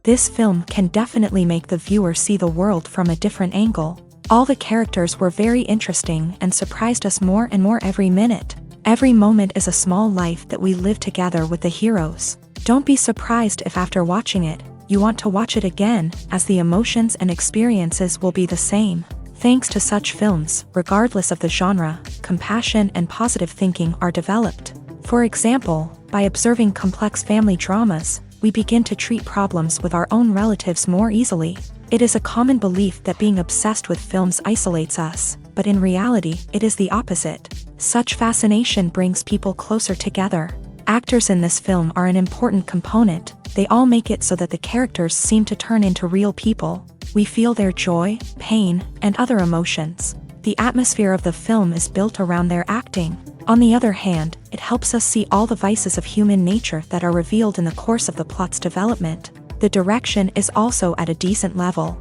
This film can definitely make the viewer see the world from a different angle. All the characters were very interesting and surprised us more and more every minute. Every moment is a small life that we live together with the heroes. Don't be surprised if after watching it, you want to watch it again, as the emotions and experiences will be the same. Thanks to such films, regardless of the genre, compassion and positive thinking are developed. For example, by observing complex family dramas, we begin to treat problems with our own relatives more easily. It is a common belief that being obsessed with films isolates us, but in reality, it is the opposite. Such fascination brings people closer together. Actors in this film are an important component. They all make it so that the characters seem to turn into real people. We feel their joy, pain, and other emotions. The atmosphere of the film is built around their acting. On the other hand, it helps us see all the vices of human nature that are revealed in the course of the plot's development. The direction is also at a decent level.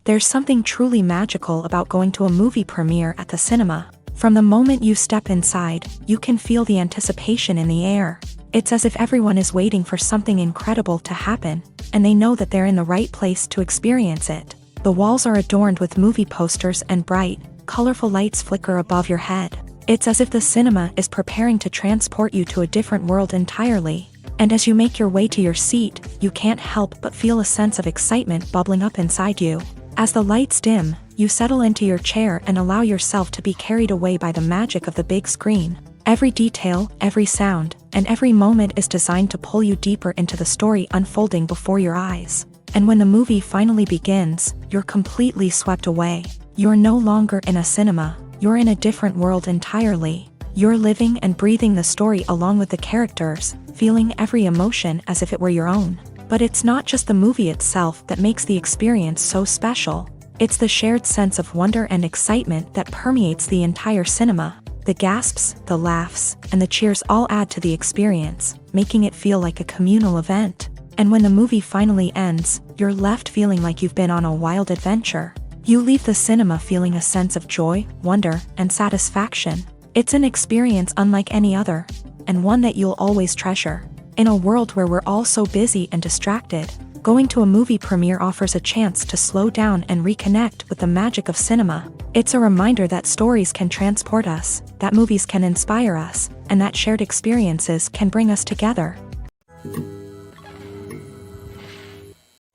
There's something truly magical about going to a movie premiere at the cinema. From the moment you step inside, you can feel the anticipation in the air. It's as if everyone is waiting for something incredible to happen, and they know that they're in the right place to experience it. The walls are adorned with movie posters and bright, colorful lights flicker above your head. It's as if the cinema is preparing to transport you to a different world entirely. And as you make your way to your seat, you can't help but feel a sense of excitement bubbling up inside you. As the lights dim, you settle into your chair and allow yourself to be carried away by the magic of the big screen. Every detail, every sound, and every moment is designed to pull you deeper into the story unfolding before your eyes. And when the movie finally begins, you're completely swept away. You're no longer in a cinema, you're in a different world entirely. You're living and breathing the story along with the characters, feeling every emotion as if it were your own. But it's not just the movie itself that makes the experience so special. It's the shared sense of wonder and excitement that permeates the entire cinema. The gasps, the laughs, and the cheers all add to the experience, making it feel like a communal event. And when the movie finally ends, you're left feeling like you've been on a wild adventure. You leave the cinema feeling a sense of joy, wonder, and satisfaction. It's an experience unlike any other, and one that you'll always treasure. In a world where we're all so busy and distracted, going to a movie premiere offers a chance to slow down and reconnect with the magic of cinema. It's a reminder that stories can transport us, that movies can inspire us, and that shared experiences can bring us together.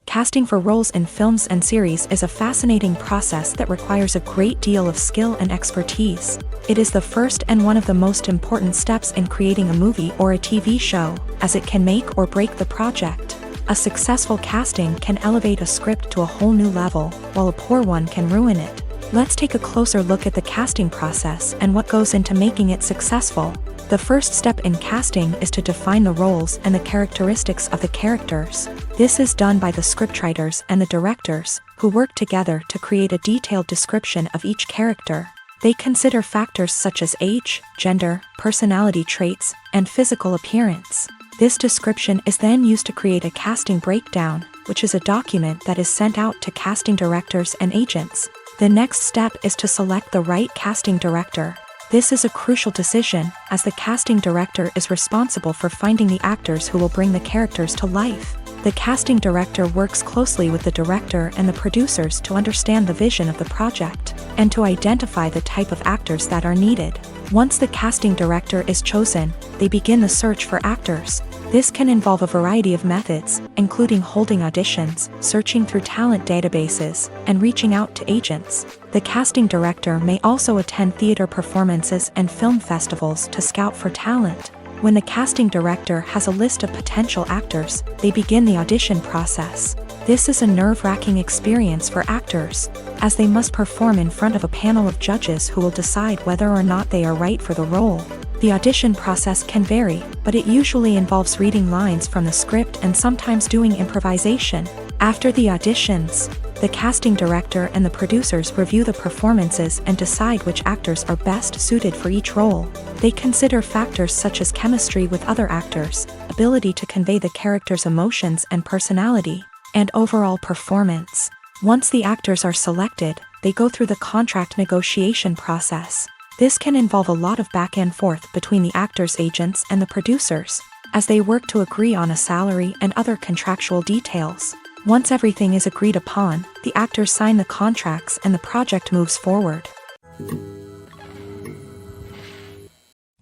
Casting for roles in films and series is a fascinating process that requires a great deal of skill and expertise. It is the first and one of the most important steps in creating a movie or a TV show, as it can make or break the project. A successful casting can elevate a script to a whole new level, while a poor one can ruin it. Let's take a closer look at the casting process and what goes into making it successful. The first step in casting is to define the roles and the characteristics of the characters. This is done by the scriptwriters and the directors, who work together to create a detailed description of each character. They consider factors such as age, gender, personality traits, and physical appearance. This description is then used to create a casting breakdown, which is a document that is sent out to casting directors and agents. The next step is to select the right casting director. This is a crucial decision, as the casting director is responsible for finding the actors who will bring the characters to life. The casting director works closely with the director and the producers to understand the vision of the project, and to identify the type of actors that are needed. Once the casting director is chosen, they begin the search for actors. This can involve a variety of methods, including holding auditions, searching through talent databases, and reaching out to agents. The casting director may also attend theater performances and film festivals to scout for talent. When the casting director has a list of potential actors, they begin the audition process. This is a nerve-wracking experience for actors, as they must perform in front of a panel of judges who will decide whether or not they are right for the role. The audition process can vary, but it usually involves reading lines from the script and sometimes doing improvisation. After the auditions, the casting director and the producers review the performances and decide which actors are best suited for each role. They consider factors such as chemistry with other actors, ability to convey the character's emotions and personality, and overall performance. Once the actors are selected, they go through the contract negotiation process. This can involve a lot of back and forth between the actors' agents and the producers. as they work to agree on a salary and other contractual details. Once everything is agreed upon, the actors sign the contracts and the project moves forward.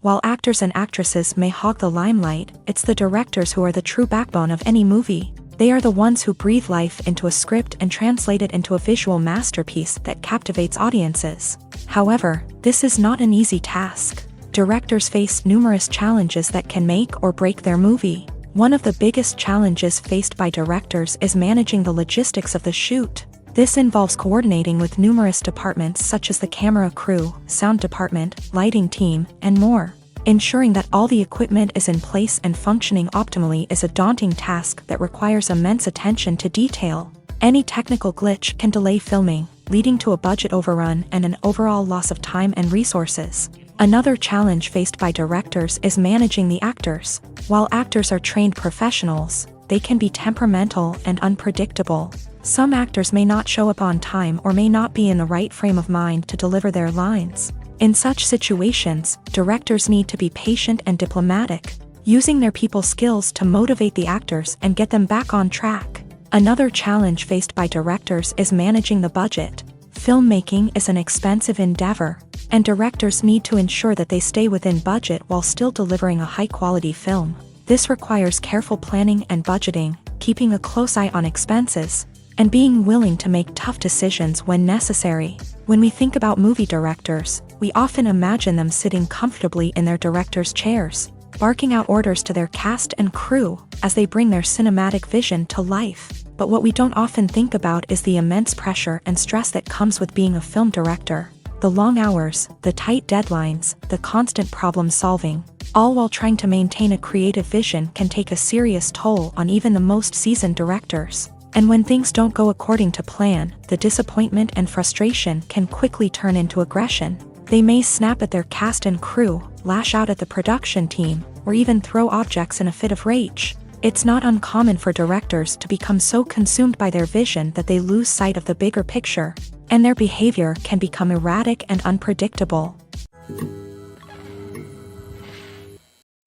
While actors and actresses may hog the limelight, it's the directors who are the true backbone of any movie. They are the ones who breathe life into a script and translate it into a visual masterpiece that captivates audiences. However, this is not an easy task. Directors face numerous challenges that can make or break their movie. One of the biggest challenges faced by directors is managing the logistics of the shoot. This involves coordinating with numerous departments such as the camera crew, sound department, lighting team, and more. Ensuring that all the equipment is in place and functioning optimally is a daunting task that requires immense attention to detail. Any technical glitch can delay filming, leading to a budget overrun and an overall loss of time and resources. Another challenge faced by directors is managing the actors. While actors are trained professionals, they can be temperamental and unpredictable. Some actors may not show up on time or may not be in the right frame of mind to deliver their lines. In such situations, directors need to be patient and diplomatic, using their people skills to motivate the actors and get them back on track. Another challenge faced by directors is managing the budget. Filmmaking is an expensive endeavor, and directors need to ensure that they stay within budget while still delivering a high-quality film. This requires careful planning and budgeting, keeping a close eye on expenses, and being willing to make tough decisions when necessary. When we think about movie directors, we often imagine them sitting comfortably in their director's chairs, barking out orders to their cast and crew as they bring their cinematic vision to life. But what we don't often think about is the immense pressure and stress that comes with being a film director. The long hours, the tight deadlines, the constant problem solving, all while trying to maintain a creative vision can take a serious toll on even the most seasoned directors. And when things don't go according to plan, the disappointment and frustration can quickly turn into aggression. They may snap at their cast and crew, lash out at the production team, or even throw objects in a fit of rage. It's not uncommon for directors to become so consumed by their vision that they lose sight of the bigger picture, and their behavior can become erratic and unpredictable.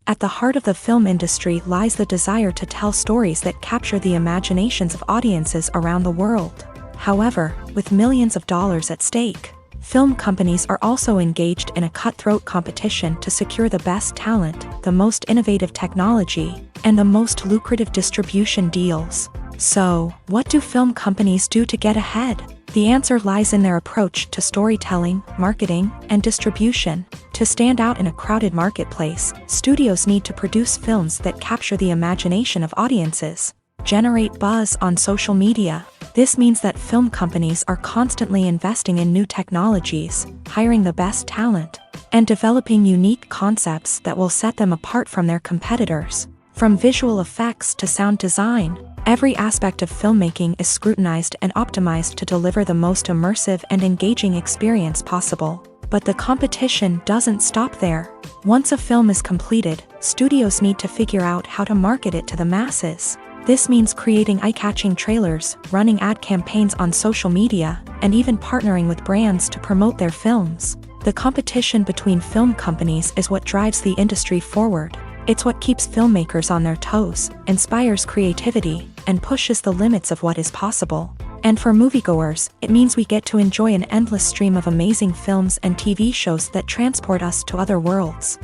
At the heart of the film industry lies the desire to tell stories that capture the imaginations of audiences around the world. However, with millions of dollars at stake, film companies are also engaged in a cutthroat competition to secure the best talent, the most innovative technology, and the most lucrative distribution deals. So, what do film companies do to get ahead? The answer lies in their approach to storytelling, marketing, and distribution. To stand out in a crowded marketplace, studios need to produce films that capture the imagination of audiences, generate buzz on social media. This means that film companies are constantly investing in new technologies, hiring the best talent, and developing unique concepts that will set them apart from their competitors. From visual effects to sound design, every aspect of filmmaking is scrutinized and optimized to deliver the most immersive and engaging experience possible. But the competition doesn't stop there. Once a film is completed, studios need to figure out how to market it to the masses. This means creating eye-catching trailers, running ad campaigns on social media, and even partnering with brands to promote their films. The competition between film companies is what drives the industry forward. It's what keeps filmmakers on their toes, inspires creativity, and pushes the limits of what is possible. And for moviegoers, it means we get to enjoy an endless stream of amazing films and TV shows that transport us to other worlds.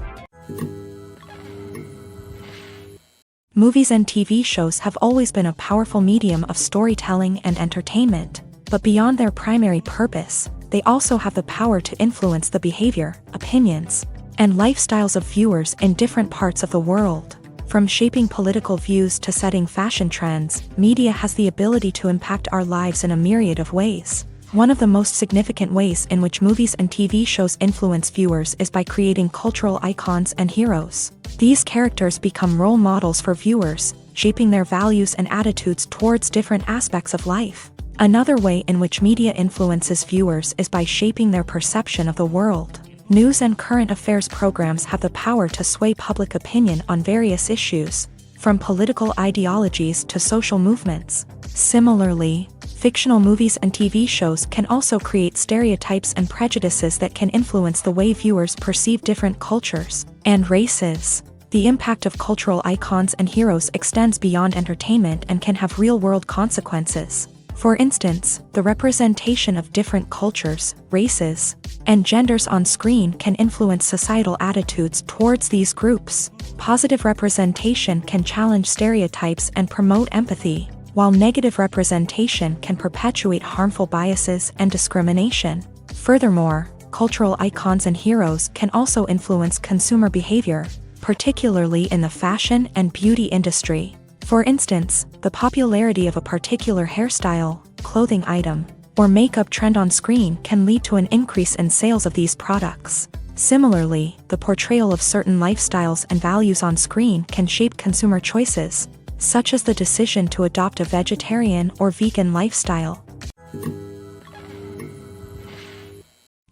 Movies and TV shows have always been a powerful medium of storytelling and entertainment, but beyond their primary purpose, they also have the power to influence the behavior, opinions, and lifestyles of viewers in different parts of the world. From shaping political views to setting fashion trends, media has the ability to impact our lives in a myriad of ways. One of the most significant ways in which movies and TV shows influence viewers is by creating cultural icons and heroes. These characters become role models for viewers, shaping their values and attitudes towards different aspects of life. Another way in which media influences viewers is by shaping their perception of the world. News and current affairs programs have the power to sway public opinion on various issues, from political ideologies to social movements. Similarly, fictional movies and TV shows can also create stereotypes and prejudices that can influence the way viewers perceive different cultures and races. The impact of cultural icons and heroes extends beyond entertainment and can have real-world consequences. For instance, the representation of different cultures, races, and genders on screen can influence societal attitudes towards these groups. Positive representation can challenge stereotypes and promote empathy, while negative representation can perpetuate harmful biases and discrimination. Furthermore, cultural icons and heroes can also influence consumer behavior, particularly in the fashion and beauty industry. For instance, the popularity of a particular hairstyle, clothing item, or makeup trend on screen can lead to an increase in sales of these products. Similarly, the portrayal of certain lifestyles and values on screen can shape consumer choices, such as the decision to adopt a vegetarian or vegan lifestyle.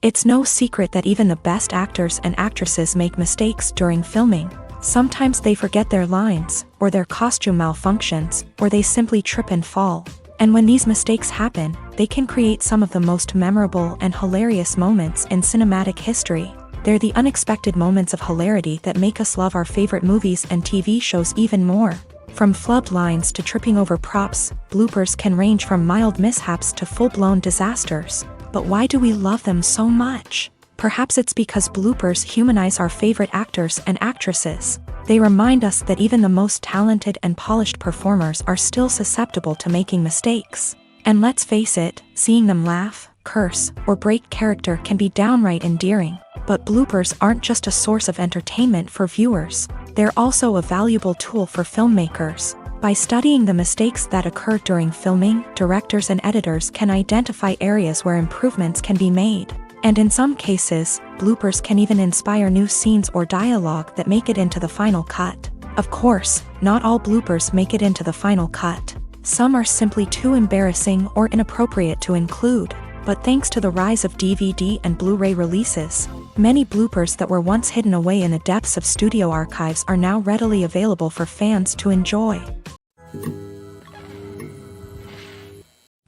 It's no secret that even the best actors and actresses make mistakes during filming. Sometimes they forget their lines, or their costume malfunctions, or they simply trip and fall. And when these mistakes happen, they can create some of the most memorable and hilarious moments in cinematic history. They're the unexpected moments of hilarity that make us love our favorite movies and TV shows even more. From flubbed lines to tripping over props, bloopers can range from mild mishaps to full-blown disasters. But why do we love them so much? Perhaps it's because bloopers humanize our favorite actors and actresses. They remind us that even the most talented and polished performers are still susceptible to making mistakes. And let's face it, seeing them laugh, curse, or break character can be downright endearing. But bloopers aren't just a source of entertainment for viewers. They're also a valuable tool for filmmakers. By studying the mistakes that occur during filming, directors and editors can identify areas where improvements can be made. And in some cases, bloopers can even inspire new scenes or dialogue that make it into the final cut. Of course, not all bloopers make it into the final cut. Some are simply too embarrassing or inappropriate to include. But thanks to the rise of DVD and Blu-ray releases, many bloopers that were once hidden away in the depths of studio archives are now readily available for fans to enjoy.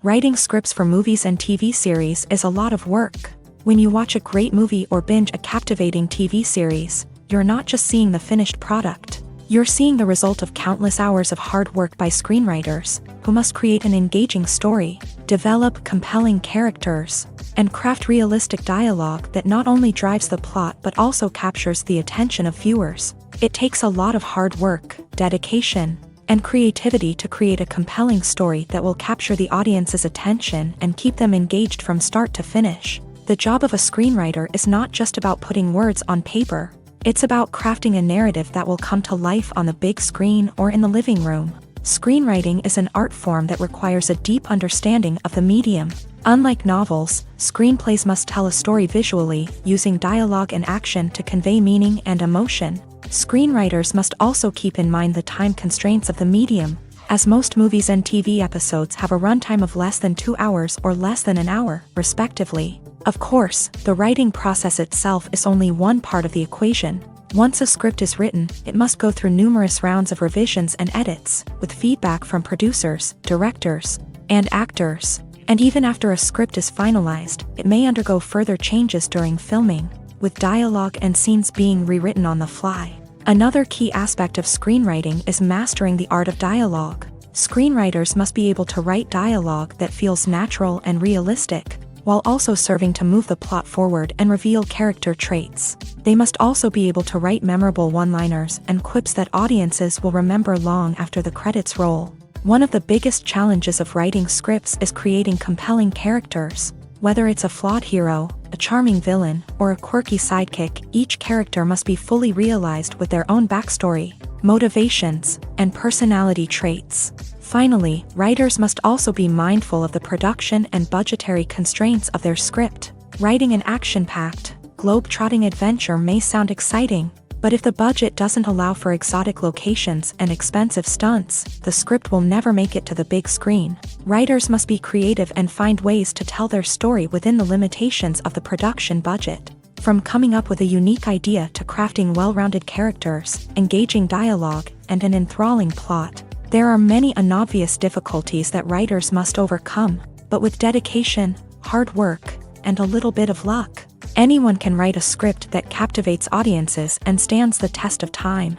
Writing scripts for movies and TV series is a lot of work. When you watch a great movie or binge a captivating TV series, you're not just seeing the finished product. You're seeing the result of countless hours of hard work by screenwriters, who must create an engaging story, develop compelling characters, and craft realistic dialogue that not only drives the plot but also captures the attention of viewers. It takes a lot of hard work, dedication, and creativity to create a compelling story that will capture the audience's attention and keep them engaged from start to finish. The job of a screenwriter is not just about putting words on paper. It's about crafting a narrative that will come to life on the big screen or in the living room. Screenwriting is an art form that requires a deep understanding of the medium. Unlike novels, screenplays must tell a story visually, using dialogue and action to convey meaning and emotion. Screenwriters must also keep in mind the time constraints of the medium, as most movies and TV episodes have a runtime of less than 2 hours or less than an hour, respectively. Of course, the writing process itself is only one part of the equation. Once a script is written, it must go through numerous rounds of revisions and edits, with feedback from producers, directors, and actors. And even after a script is finalized, it may undergo further changes during filming, with dialogue and scenes being rewritten on the fly. Another key aspect of screenwriting is mastering the art of dialogue. Screenwriters must be able to write dialogue that feels natural and realistic, while also serving to move the plot forward and reveal character traits. They must also be able to write memorable one-liners and quips that audiences will remember long after the credits roll. One of the biggest challenges of writing scripts is creating compelling characters. Whether it's a flawed hero, a charming villain, or a quirky sidekick, each character must be fully realized with their own backstory, motivations, and personality traits. Finally, writers must also be mindful of the production and budgetary constraints of their script. Writing an action-packed, globe-trotting adventure may sound exciting, but if the budget doesn't allow for exotic locations and expensive stunts, the script will never make it to the big screen. Writers must be creative and find ways to tell their story within the limitations of the production budget. From coming up with a unique idea to crafting well-rounded characters, engaging dialogue, and an enthralling plot, there are many unobvious difficulties that writers must overcome, but with dedication, hard work, and a little bit of luck, anyone can write a script that captivates audiences and stands the test of time.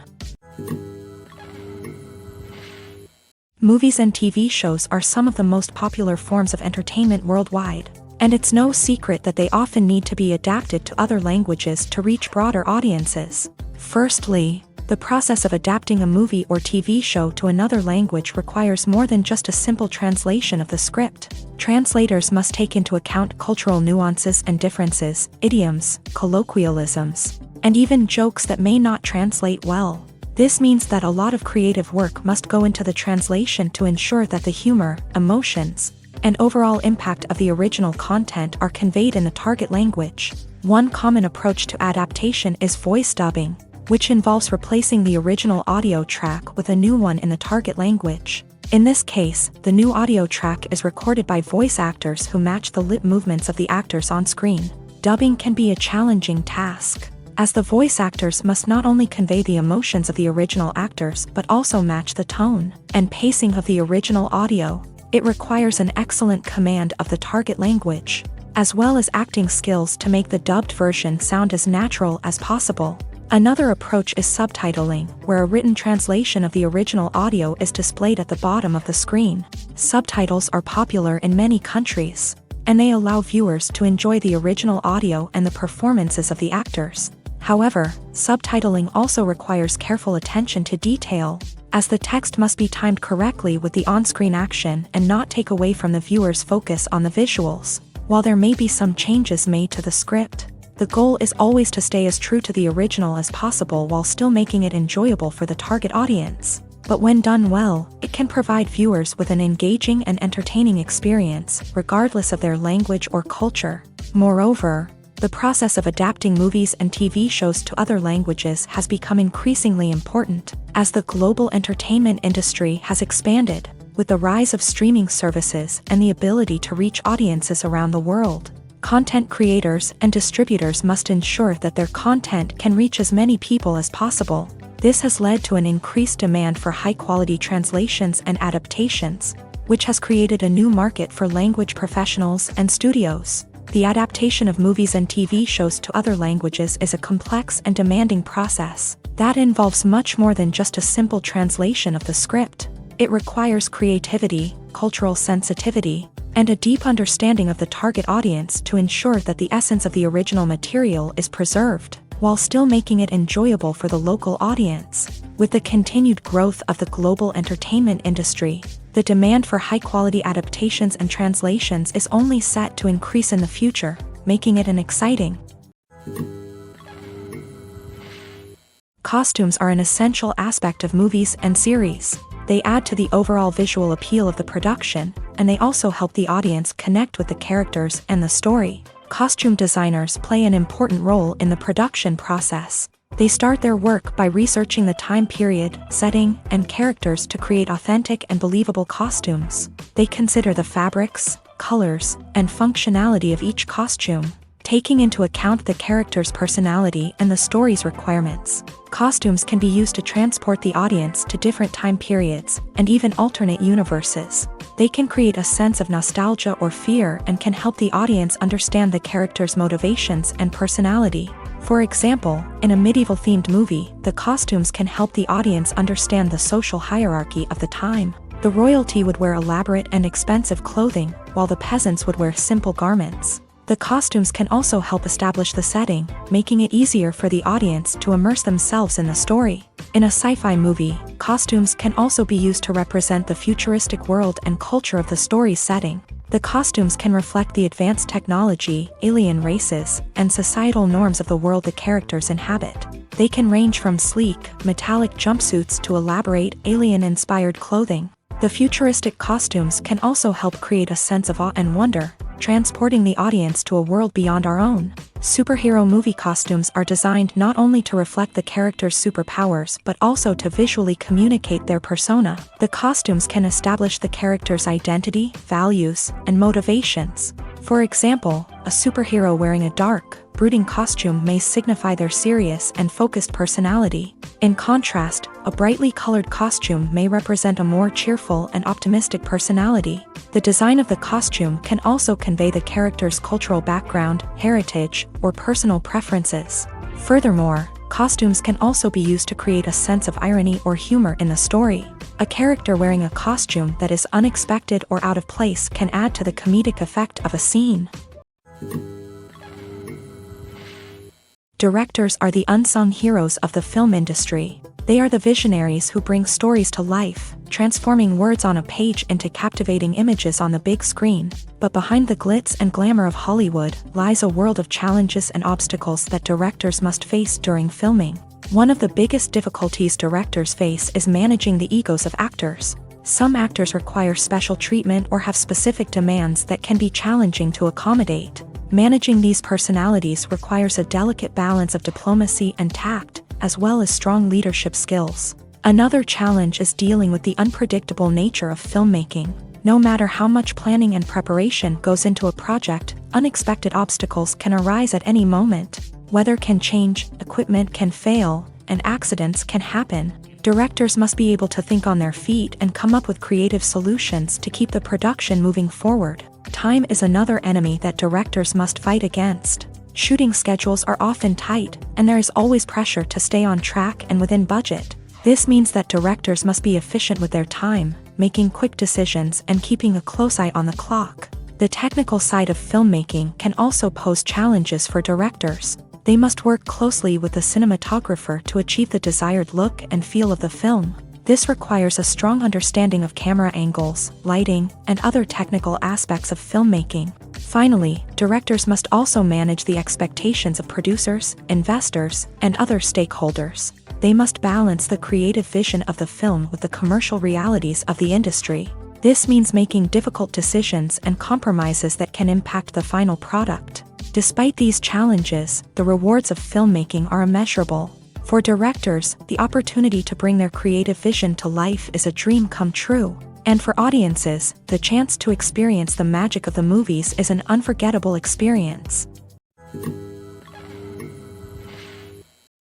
Movies and TV shows are some of the most popular forms of entertainment worldwide, and it's no secret that they often need to be adapted to other languages to reach broader audiences. Firstly, the process of adapting a movie or TV show to another language requires more than just a simple translation of the script. Translators must take into account cultural nuances and differences, idioms, colloquialisms, and even jokes that may not translate well. This means that a lot of creative work must go into the translation to ensure that the humor, emotions, and overall impact of the original content are conveyed in the target language. One common approach to adaptation is voice dubbing, which involves replacing the original audio track with a new one in the target language. In this case, the new audio track is recorded by voice actors who match the lip movements of the actors on screen. Dubbing can be a challenging task, as the voice actors must not only convey the emotions of the original actors but also match the tone and pacing of the original audio. It requires an excellent command of the target language, as well as acting skills to make the dubbed version sound as natural as possible. Another approach is subtitling, where a written translation of the original audio is displayed at the bottom of the screen. Subtitles are popular in many countries, and they allow viewers to enjoy the original audio and the performances of the actors. However, subtitling also requires careful attention to detail, as the text must be timed correctly with the on-screen action and not take away from the viewer's focus on the visuals. While there may be some changes made to the script, the goal is always to stay as true to the original as possible while still making it enjoyable for the target audience. But when done well, it can provide viewers with an engaging and entertaining experience, regardless of their language or culture. Moreover, the process of adapting movies and TV shows to other languages has become increasingly important, as the global entertainment industry has expanded, with the rise of streaming services and the ability to reach audiences around the world. Content creators and distributors must ensure that their content can reach as many people as possible. This has led to an increased demand for high-quality translations and adaptations, which has created a new market for language professionals and studios. The adaptation of movies and TV shows to other languages is a complex and demanding process that involves much more than just a simple translation of the script. It requires creativity, cultural sensitivity, and a deep understanding of the target audience to ensure that the essence of the original material is preserved, while still making it enjoyable for the local audience. With the continued growth of the global entertainment industry, the demand for high-quality adaptations and translations is only set to increase in the future, making it an exciting. Costumes are an essential aspect of movies and series. They add to the overall visual appeal of the production, and they also help the audience connect with the characters and the story. Costume designers play an important role in the production process. They start their work by researching the time period, setting, and characters to create authentic and believable costumes. They consider the fabrics, colors, and functionality of each costume, taking into account the character's personality and the story's requirements. Costumes can be used to transport the audience to different time periods and even alternate universes. They can create a sense of nostalgia or fear and can help the audience understand the character's motivations and personality. For example, in a medieval-themed movie, the costumes can help the audience understand the social hierarchy of the time. The royalty would wear elaborate and expensive clothing, while the peasants would wear simple garments. The costumes can also help establish the setting, making it easier for the audience to immerse themselves in the story. In a sci-fi movie, costumes can also be used to represent the futuristic world and culture of the story's setting. The costumes can reflect the advanced technology, alien races, and societal norms of the world the characters inhabit. They can range from sleek, metallic jumpsuits to elaborate, alien-inspired clothing. The futuristic costumes can also help create a sense of awe and wonder, transporting the audience to a world beyond our own. Superhero movie costumes are designed not only to reflect the character's superpowers but also to visually communicate their persona. The costumes can establish the character's identity, values, and motivations. For example, a superhero wearing a dark, brooding costume may signify their serious and focused personality. In contrast, a brightly colored costume may represent a more cheerful and optimistic personality. The design of the costume can also convey the character's cultural background, heritage, or personal preferences. Furthermore, Costumes can also be used to create a sense of irony or humor in the story. A character wearing a costume that is unexpected or out of place can add to the comedic effect of a scene. Directors are the unsung heroes of the film industry. They are the visionaries who bring stories to life, transforming words on a page into captivating images on the big screen. But behind the glitz and glamour of Hollywood lies a world of challenges and obstacles that directors must face during filming. One of the biggest difficulties directors face is managing the egos of actors. Some actors require special treatment or have specific demands that can be challenging to accommodate. Managing these personalities requires a delicate balance of diplomacy and tact, as well as strong leadership skills. Another challenge is dealing with the unpredictable nature of filmmaking. No matter how much planning and preparation goes into a project, unexpected obstacles can arise at any moment. Weather can change, equipment can fail, and accidents can happen. Directors must be able to think on their feet and come up with creative solutions to keep the production moving forward. Time is another enemy that directors must fight against. Shooting schedules are often tight, and there is always pressure to stay on track and within budget. This means that directors must be efficient with their time, making quick decisions and keeping a close eye on the clock. The technical side of filmmaking can also pose challenges for directors. They must work closely with the cinematographer to achieve the desired look and feel of the film. This requires a strong understanding of camera angles, lighting, and other technical aspects of filmmaking. Finally, directors must also manage the expectations of producers, investors, and other stakeholders. They must balance the creative vision of the film with the commercial realities of the industry. This means making difficult decisions and compromises that can impact the final product. Despite these challenges, the rewards of filmmaking are immeasurable. For directors, the opportunity to bring their creative vision to life is a dream come true. And for audiences, the chance to experience the magic of the movies is an unforgettable experience.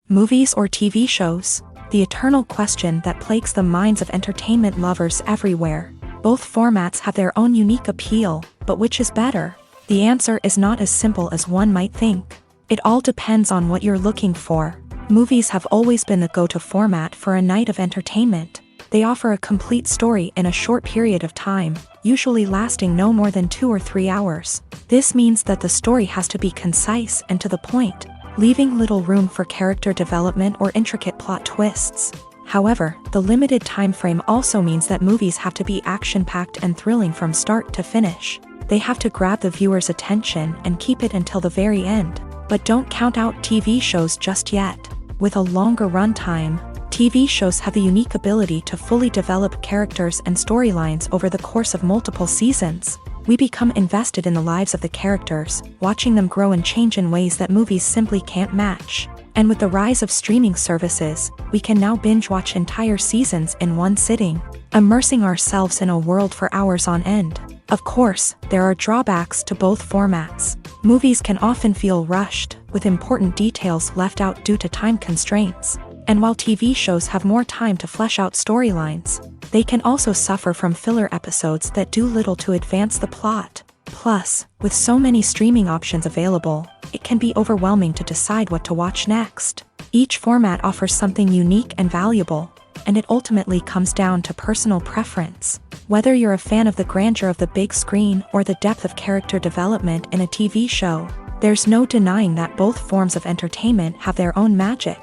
Movies or TV shows? The eternal question that plagues the minds of entertainment lovers everywhere. Both formats have their own unique appeal, but which is better? The answer is not as simple as one might think. It all depends on what you're looking for. Movies have always been the go-to format for a night of entertainment. They offer a complete story in a short period of time, usually lasting no more than 2 or 3 hours. This means that the story has to be concise and to the point, leaving little room for character development or intricate plot twists. However, the limited time frame also means that movies have to be action-packed and thrilling from start to finish. They have to grab the viewer's attention and keep it until the very end. But don't count out TV shows just yet. With a longer runtime, TV shows have the unique ability to fully develop characters and storylines over the course of multiple seasons. We become invested in the lives of the characters, watching them grow and change in ways that movies simply can't match. And with the rise of streaming services, we can now binge-watch entire seasons in one sitting, immersing ourselves in a world for hours on end. Of course, there are drawbacks to both formats. Movies can often feel rushed, with important details left out due to time constraints. And while TV shows have more time to flesh out storylines, they can also suffer from filler episodes that do little to advance the plot. Plus, with so many streaming options available, it can be overwhelming to decide what to watch next. Each format offers something unique and valuable, and it ultimately comes down to personal preference. Whether you're a fan of the grandeur of the big screen or the depth of character development in a TV show, there's no denying that both forms of entertainment have their own magic.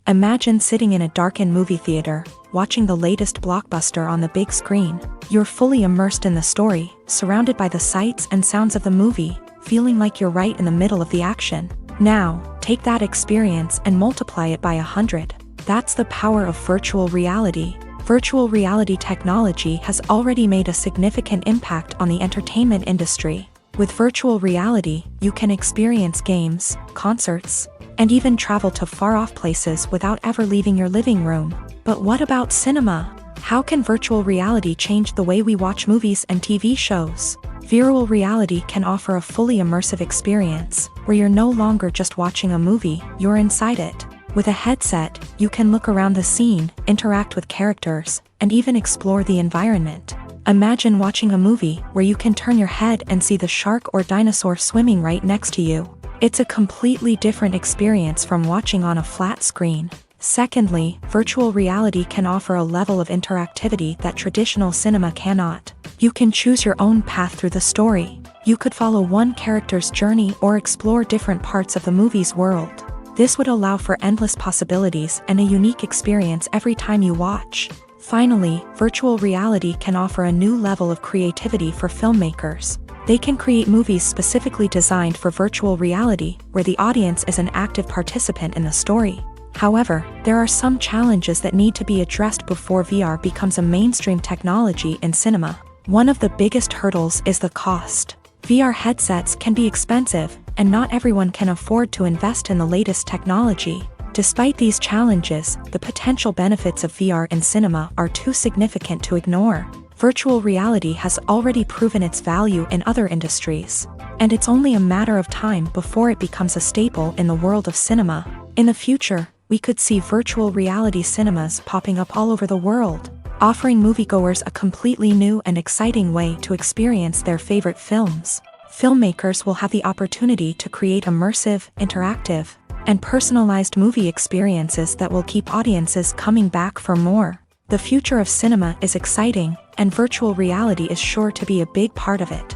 Imagine sitting in a darkened movie theater, watching the latest blockbuster on the big screen. You're fully immersed in the story, surrounded by the sights and sounds of the movie, feeling like you're right in the middle of the action. Now, take that experience and multiply it by 100. That's the power of virtual reality. Virtual reality technology has already made a significant impact on the entertainment industry. With virtual reality, you can experience games, concerts, and even travel to far-off places without ever leaving your living room. But what about cinema? How can virtual reality change the way we watch movies and TV shows? Virtual reality can offer a fully immersive experience, where you're no longer just watching a movie, you're inside it. With a headset, you can look around the scene, interact with characters, and even explore the environment. Imagine watching a movie where you can turn your head and see the shark or dinosaur swimming right next to you. It's a completely different experience from watching on a flat screen. Secondly, virtual reality can offer a level of interactivity that traditional cinema cannot. You can choose your own path through the story. You could follow one character's journey or explore different parts of the movie's world. This would allow for endless possibilities and a unique experience every time you watch. Finally, virtual reality can offer a new level of creativity for filmmakers. They can create movies specifically designed for virtual reality, where the audience is an active participant in the story. However, there are some challenges that need to be addressed before VR becomes a mainstream technology in cinema. One of the biggest hurdles is the cost. VR headsets can be expensive, and not everyone can afford to invest in the latest technology. Despite these challenges, the potential benefits of VR in cinema are too significant to ignore. Virtual reality has already proven its value in other industries, and it's only a matter of time before it becomes a staple in the world of cinema. In the future, we could see virtual reality cinemas popping up all over the world, offering moviegoers a completely new and exciting way to experience their favorite films. Filmmakers will have the opportunity to create immersive, interactive, and personalized movie experiences that will keep audiences coming back for more. The future of cinema is exciting, and virtual reality is sure to be a big part of it.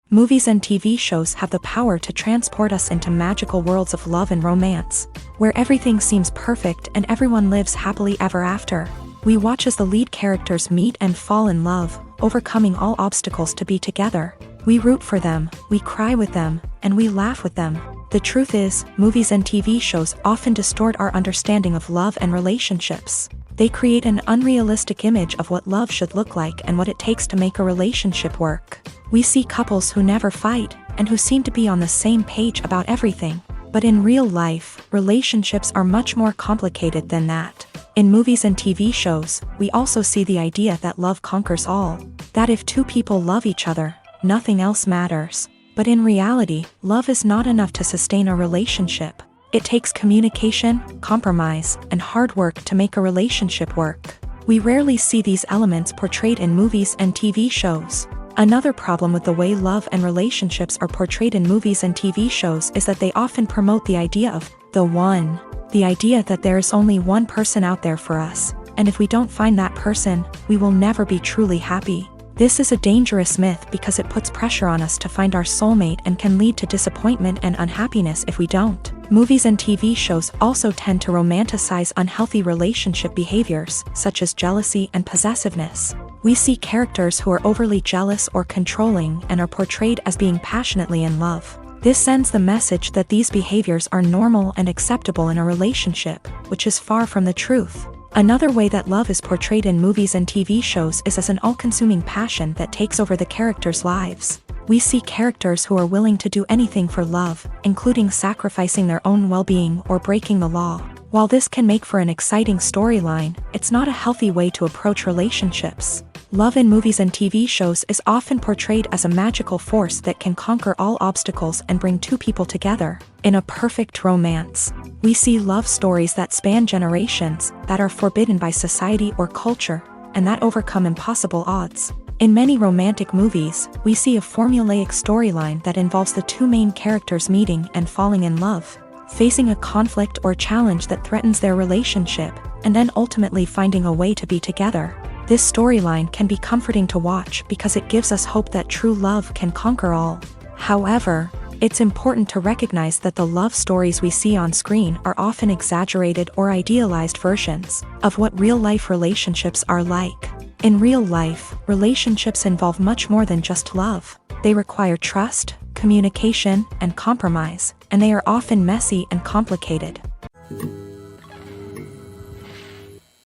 Movies and TV shows have the power to transport us into magical worlds of love and romance, where everything seems perfect and everyone lives happily ever after. We watch as the lead characters meet and fall in love, overcoming all obstacles to be together. We root for them, we cry with them, and we laugh with them. The truth is, movies and TV shows often distort our understanding of love and relationships. They create an unrealistic image of what love should look like and what it takes to make a relationship work. We see couples who never fight, and who seem to be on the same page about everything. But in real life, relationships are much more complicated than that. In movies and TV shows, we also see the idea that love conquers all. That if two people love each other, nothing else matters. But in reality, love is not enough to sustain a relationship. It takes communication, compromise, and hard work to make a relationship work. We rarely see these elements portrayed in movies and TV shows. Another problem with the way love and relationships are portrayed in movies and TV shows is that they often promote the idea of the one. The idea that there is only one person out there for us, and if we don't find that person, we will never be truly happy. This is a dangerous myth because it puts pressure on us to find our soulmate and can lead to disappointment and unhappiness if we don't. Movies and TV shows also tend to romanticize unhealthy relationship behaviors, such as jealousy and possessiveness. We see characters who are overly jealous or controlling and are portrayed as being passionately in love. This sends the message that these behaviors are normal and acceptable in a relationship, which is far from the truth. Another way that love is portrayed in movies and TV shows is as an all-consuming passion that takes over the characters' lives. We see characters who are willing to do anything for love, including sacrificing their own well-being or breaking the law. While this can make for an exciting storyline, it's not a healthy way to approach relationships. Love in movies and TV shows is often portrayed as a magical force that can conquer all obstacles and bring two people together in a perfect romance. We see love stories that span generations, that are forbidden by society or culture, and that overcome impossible odds. In many romantic movies, we see a formulaic storyline that involves the two main characters meeting and falling in love, facing a conflict or challenge that threatens their relationship, and then ultimately finding a way to be together. This storyline can be comforting to watch because it gives us hope that true love can conquer all. However, it's important to recognize that the love stories we see on screen are often exaggerated or idealized versions of what real-life relationships are like. In real life, relationships involve much more than just love. They require trust, communication, and compromise, and they are often messy and complicated.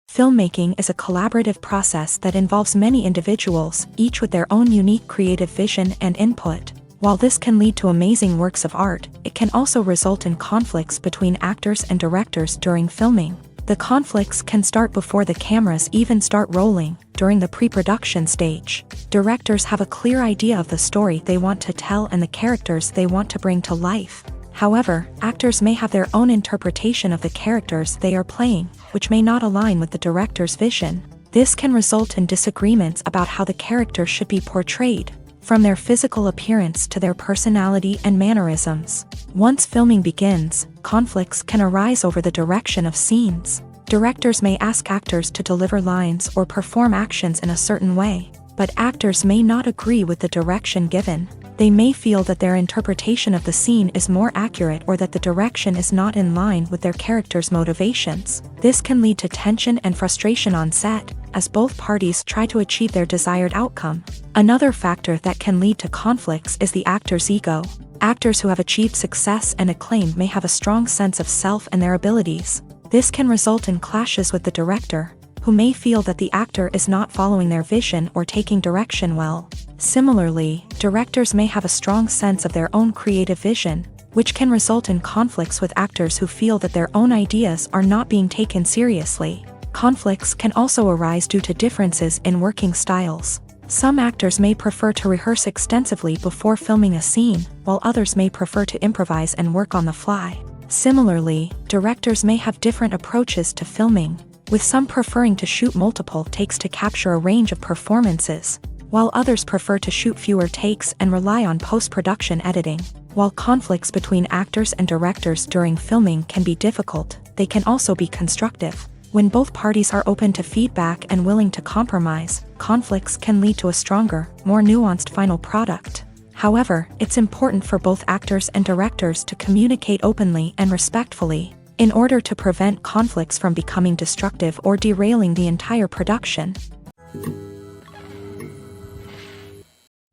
Filmmaking is a collaborative process that involves many individuals, each with their own unique creative vision and input. While this can lead to amazing works of art, it can also result in conflicts between actors and directors during filming. The conflicts can start before the cameras even start rolling, during the pre-production stage. Directors have a clear idea of the story they want to tell and the characters they want to bring to life. However, actors may have their own interpretation of the characters they are playing, which may not align with the director's vision. This can result in disagreements about how the character should be portrayed. from their physical appearance to their personality and mannerisms. Once filming begins, conflicts can arise over the direction of scenes. Directors may ask actors to deliver lines or perform actions in a certain way, but actors may not agree with the direction given. They may feel that their interpretation of the scene is more accurate or that the direction is not in line with their character's motivations. This can lead to tension and frustration on set, as both parties try to achieve their desired outcome. Another factor that can lead to conflicts is the actor's ego. Actors who have achieved success and acclaim may have a strong sense of self and their abilities. This can result in clashes with the director, who may feel that the actor is not following their vision or taking direction well. Similarly, directors may have a strong sense of their own creative vision, which can result in conflicts with actors who feel that their own ideas are not being taken seriously. Conflicts can also arise due to differences in working styles. Some actors may prefer to rehearse extensively before filming a scene, while others may prefer to improvise and work on the fly. Similarly, directors may have different approaches to filming, with some preferring to shoot multiple takes to capture a range of performances, while others prefer to shoot fewer takes and rely on post-production editing. While conflicts between actors and directors during filming can be difficult, they can also be constructive. When both parties are open to feedback and willing to compromise, conflicts can lead to a stronger, more nuanced final product. However, it's important for both actors and directors to communicate openly and respectfully, in order to prevent conflicts from becoming destructive or derailing the entire production.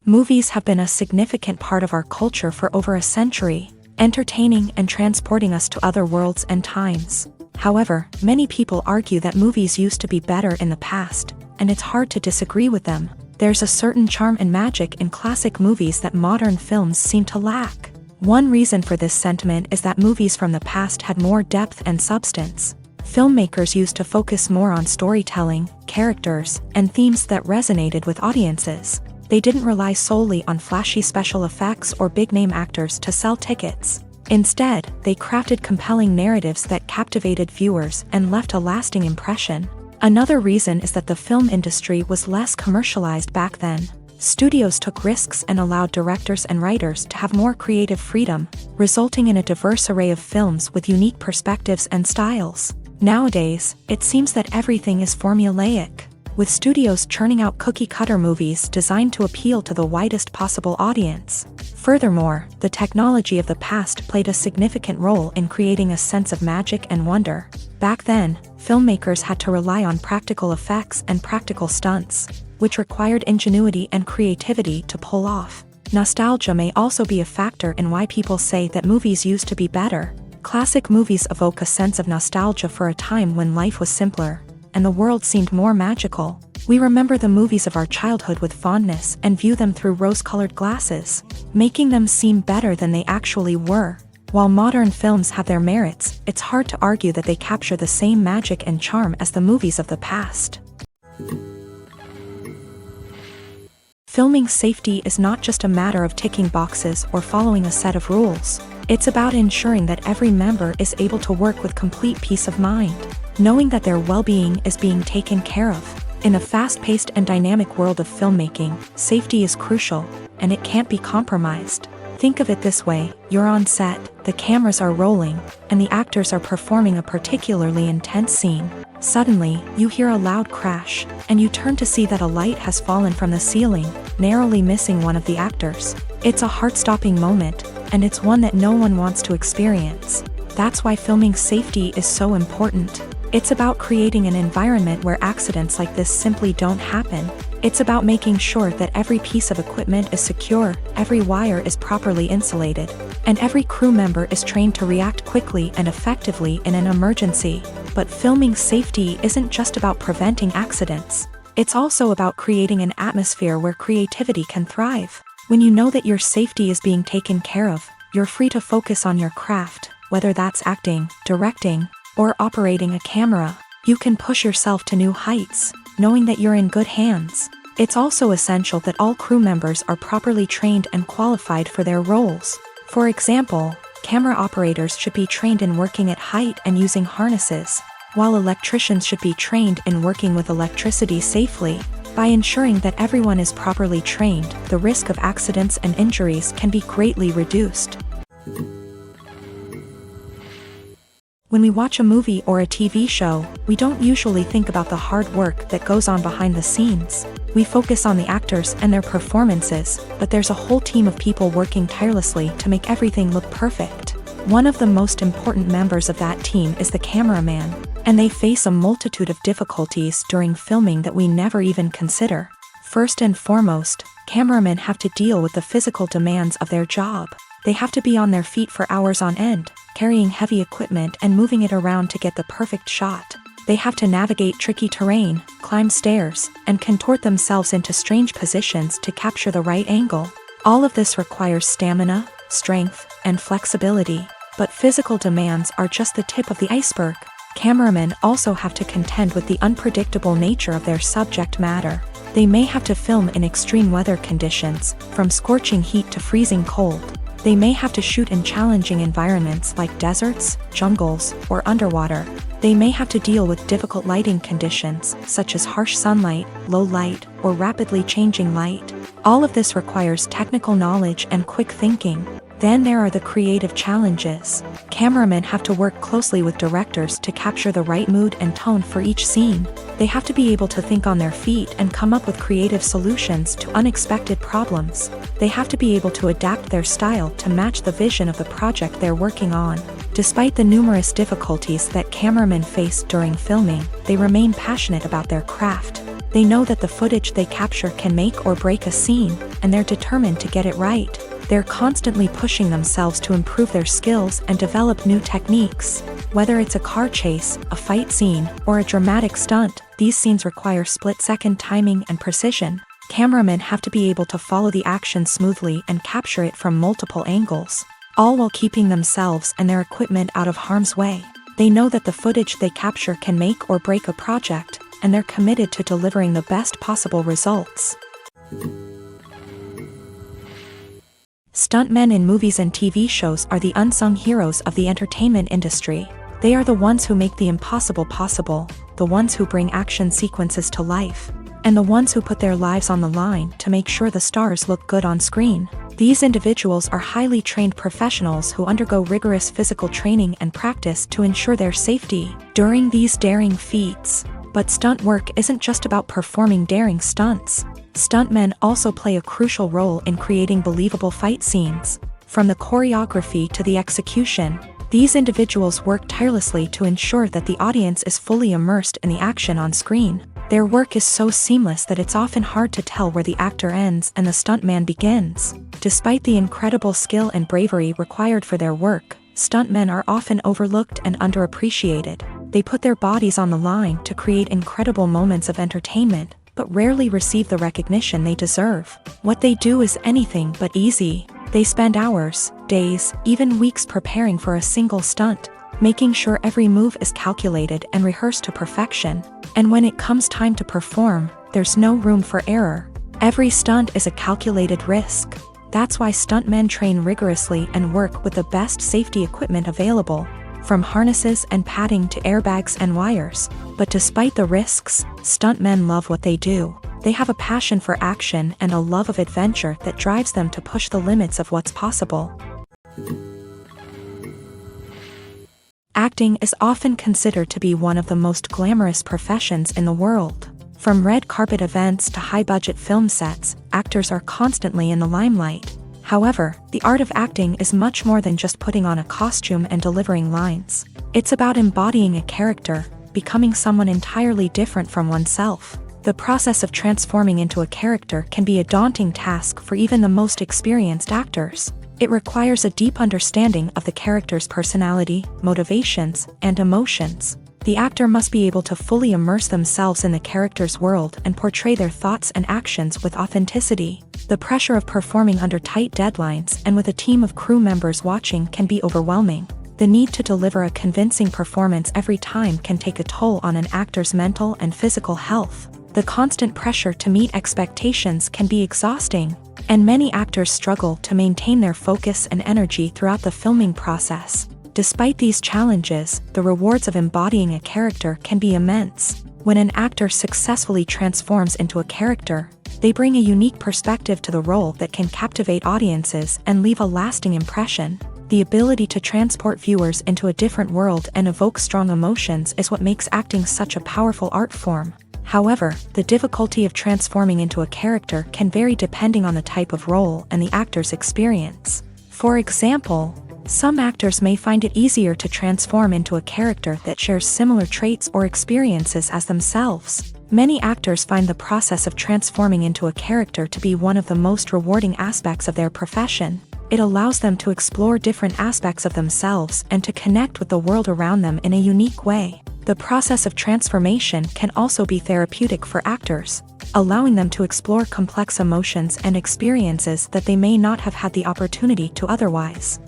Movies have been a significant part of our culture for over a century, entertaining and transporting us to other worlds and times. However, many people argue that movies used to be better in the past, and it's hard to disagree with them. There's a certain charm and magic in classic movies that modern films seem to lack. One reason for this sentiment is that movies from the past had more depth and substance. Filmmakers used to focus more on storytelling, characters, and themes that resonated with audiences. They didn't rely solely on flashy special effects or big-name actors to sell tickets. Instead, they crafted compelling narratives that captivated viewers and left a lasting impression. Another reason is that the film industry was less commercialized back then. Studios took risks and allowed directors and writers to have more creative freedom, resulting in a diverse array of films with unique perspectives and styles. Nowadays, it seems that everything is formulaic, with studios churning out cookie-cutter movies designed to appeal to the widest possible audience. Furthermore, the technology of the past played a significant role in creating a sense of magic and wonder. Back then, filmmakers had to rely on practical effects and practical stunts, which required ingenuity and creativity to pull off. Nostalgia may also be a factor in why people say that movies used to be better. Classic movies evoke a sense of nostalgia for a time when life was simpler, and the world seemed more magical. We remember the movies of our childhood with fondness and view them through rose-colored glasses, making them seem better than they actually were. While modern films have their merits, it's hard to argue that they capture the same magic and charm as the movies of the past. Filming safety is not just a matter of ticking boxes or following a set of rules. It's about ensuring that every member is able to work with complete peace of mind, knowing that their well-being is being taken care of. In a fast-paced and dynamic world of filmmaking, safety is crucial, and it can't be compromised. Think of it this way: you're on set, the cameras are rolling, and the actors are performing a particularly intense scene. Suddenly, you hear a loud crash, and you turn to see that a light has fallen from the ceiling, narrowly missing one of the actors. It's a heart-stopping moment, and it's one that no one wants to experience. That's why filming safety is so important. It's about creating an environment where accidents like this simply don't happen. It's about making sure that every piece of equipment is secure, every wire is properly insulated, and every crew member is trained to react quickly and effectively in an emergency. But filming safety isn't just about preventing accidents. It's also about creating an atmosphere where creativity can thrive. When you know that your safety is being taken care of, you're free to focus on your craft, whether that's acting, directing, or operating a camera. You can push yourself to new heights, knowing that you're in good hands. It's also essential that all crew members are properly trained and qualified for their roles. For example, camera operators should be trained in working at height and using harnesses, while electricians should be trained in working with electricity safely. By ensuring that everyone is properly trained, the risk of accidents and injuries can be greatly reduced. When we watch a movie or a TV show, we don't usually think about the hard work that goes on behind the scenes. We focus on the actors and their performances, but there's a whole team of people working tirelessly to make everything look perfect. One of the most important members of that team is the cameraman, and they face a multitude of difficulties during filming that we never even consider. First and foremost, cameramen have to deal with the physical demands of their job. They have to be on their feet for hours on end, carrying heavy equipment and moving it around to get the perfect shot. They have to navigate tricky terrain, climb stairs, and contort themselves into strange positions to capture the right angle. All of this requires stamina, strength, and flexibility. But physical demands are just the tip of the iceberg. Cameramen also have to contend with the unpredictable nature of their subject matter. They may have to film in extreme weather conditions, from scorching heat to freezing cold. They may have to shoot in challenging environments like deserts, jungles, or underwater. They may have to deal with difficult lighting conditions, such as harsh sunlight, low light, or rapidly changing light. All of this requires technical knowledge and quick thinking. Then there are the creative challenges. Cameramen have to work closely with directors to capture the right mood and tone for each scene. They have to be able to think on their feet and come up with creative solutions to unexpected problems. They have to be able to adapt their style to match the vision of the project they're working on. Despite the numerous difficulties that cameramen face during filming, they remain passionate about their craft. They know that the footage they capture can make or break a scene, and they're determined to get it right. They're constantly pushing themselves to improve their skills and develop new techniques. Whether it's a car chase, a fight scene, or a dramatic stunt, these scenes require split-second timing and precision. Cameramen have to be able to follow the action smoothly and capture it from multiple angles, all while keeping themselves and their equipment out of harm's way. They know that the footage they capture can make or break a project, and they're committed to delivering the best possible results. Stuntmen in movies and TV shows are the unsung heroes of the entertainment industry. They are the ones who make the impossible possible, the ones who bring action sequences to life, and the ones who put their lives on the line to make sure the stars look good on screen. These individuals are highly trained professionals who undergo rigorous physical training and practice to ensure their safety during these daring feats. But stunt work isn't just about performing daring stunts. Stuntmen also play a crucial role in creating believable fight scenes. From the choreography to the execution, these individuals work tirelessly to ensure that the audience is fully immersed in the action on screen. Their work is so seamless that it's often hard to tell where the actor ends and the stuntman begins. Despite the incredible skill and bravery required for their work, stuntmen are often overlooked and underappreciated. They put their bodies on the line to create incredible moments of entertainment, but rarely receive the recognition they deserve. What they do is anything but easy. They spend hours, days, even weeks preparing for a single stunt, making sure every move is calculated and rehearsed to perfection. And when it comes time to perform, there's no room for error. Every stunt is a calculated risk. That's why stuntmen train rigorously and work with the best safety equipment available, from harnesses and padding to airbags and wires. But despite the risks, stuntmen love what they do. They have a passion for action and a love of adventure that drives them to push the limits of what's possible. Acting is often considered to be one of the most glamorous professions in the world. From red carpet events to high-budget film sets, actors are constantly in the limelight. However, the art of acting is much more than just putting on a costume and delivering lines. It's about embodying a character, becoming someone entirely different from oneself. The process of transforming into a character can be a daunting task for even the most experienced actors. It requires a deep understanding of the character's personality, motivations, and emotions. The actor must be able to fully immerse themselves in the character's world and portray their thoughts and actions with authenticity. The pressure of performing under tight deadlines and with a team of crew members watching can be overwhelming. The need to deliver a convincing performance every time can take a toll on an actor's mental and physical health. The constant pressure to meet expectations can be exhausting, and many actors struggle to maintain their focus and energy throughout the filming process. Despite these challenges, the rewards of embodying a character can be immense. When an actor successfully transforms into a character, they bring a unique perspective to the role that can captivate audiences and leave a lasting impression. The ability to transport viewers into a different world and evoke strong emotions is what makes acting such a powerful art form. However, the difficulty of transforming into a character can vary depending on the type of role and the actor's experience. For example, some actors may find it easier to transform into a character that shares similar traits or experiences as themselves. Many actors find the process of transforming into a character to be one of the most rewarding aspects of their profession. It allows them to explore different aspects of themselves and to connect with the world around them in a unique way. The process of transformation can also be therapeutic for actors, allowing them to explore complex emotions and experiences that they may not have had the opportunity to otherwise.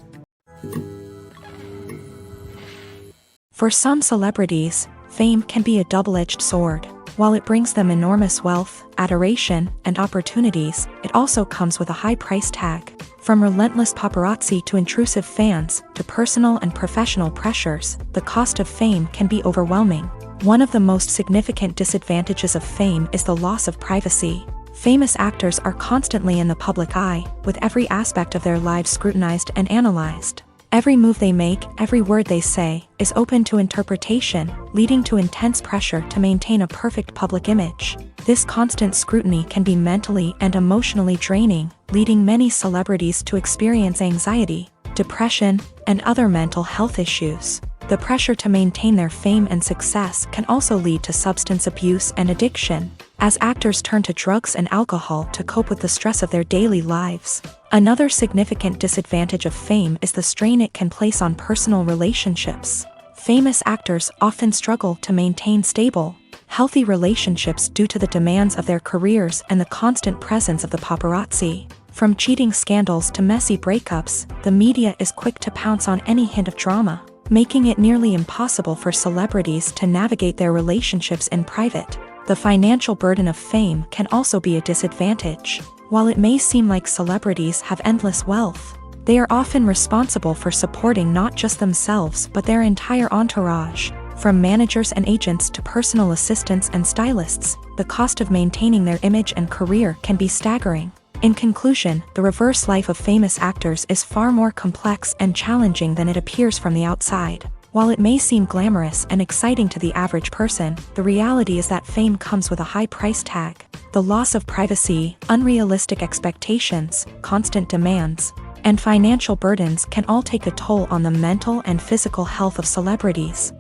For some celebrities, fame can be a double-edged sword. While it brings them enormous wealth, adoration, and opportunities, it also comes with a high price tag. From relentless paparazzi to intrusive fans, to personal and professional pressures, the cost of fame can be overwhelming. One of the most significant disadvantages of fame is the loss of privacy. Famous actors are constantly in the public eye, with every aspect of their lives scrutinized and analyzed. Every move they make, every word they say, is open to interpretation, leading to intense pressure to maintain a perfect public image. This constant scrutiny can be mentally and emotionally draining, leading many celebrities to experience anxiety, depression, and other mental health issues. The pressure to maintain their fame and success can also lead to substance abuse and addiction, as actors turn to drugs and alcohol to cope with the stress of their daily lives. Another significant disadvantage of fame is the strain it can place on personal relationships. Famous actors often struggle to maintain stable, healthy relationships due to the demands of their careers and the constant presence of the paparazzi. From cheating scandals to messy breakups, the media is quick to pounce on any hint of drama, making it nearly impossible for celebrities to navigate their relationships in private. The financial burden of fame can also be a disadvantage. While it may seem like celebrities have endless wealth, they are often responsible for supporting not just themselves but their entire entourage. From managers and agents to personal assistants and stylists, the cost of maintaining their image and career can be staggering. In conclusion, the reverse life of famous actors is far more complex and challenging than it appears from the outside. While it may seem glamorous and exciting to the average person, the reality is that fame comes with a high price tag. The loss of privacy, unrealistic expectations, constant demands, and financial burdens can all take a toll on the mental and physical health of celebrities.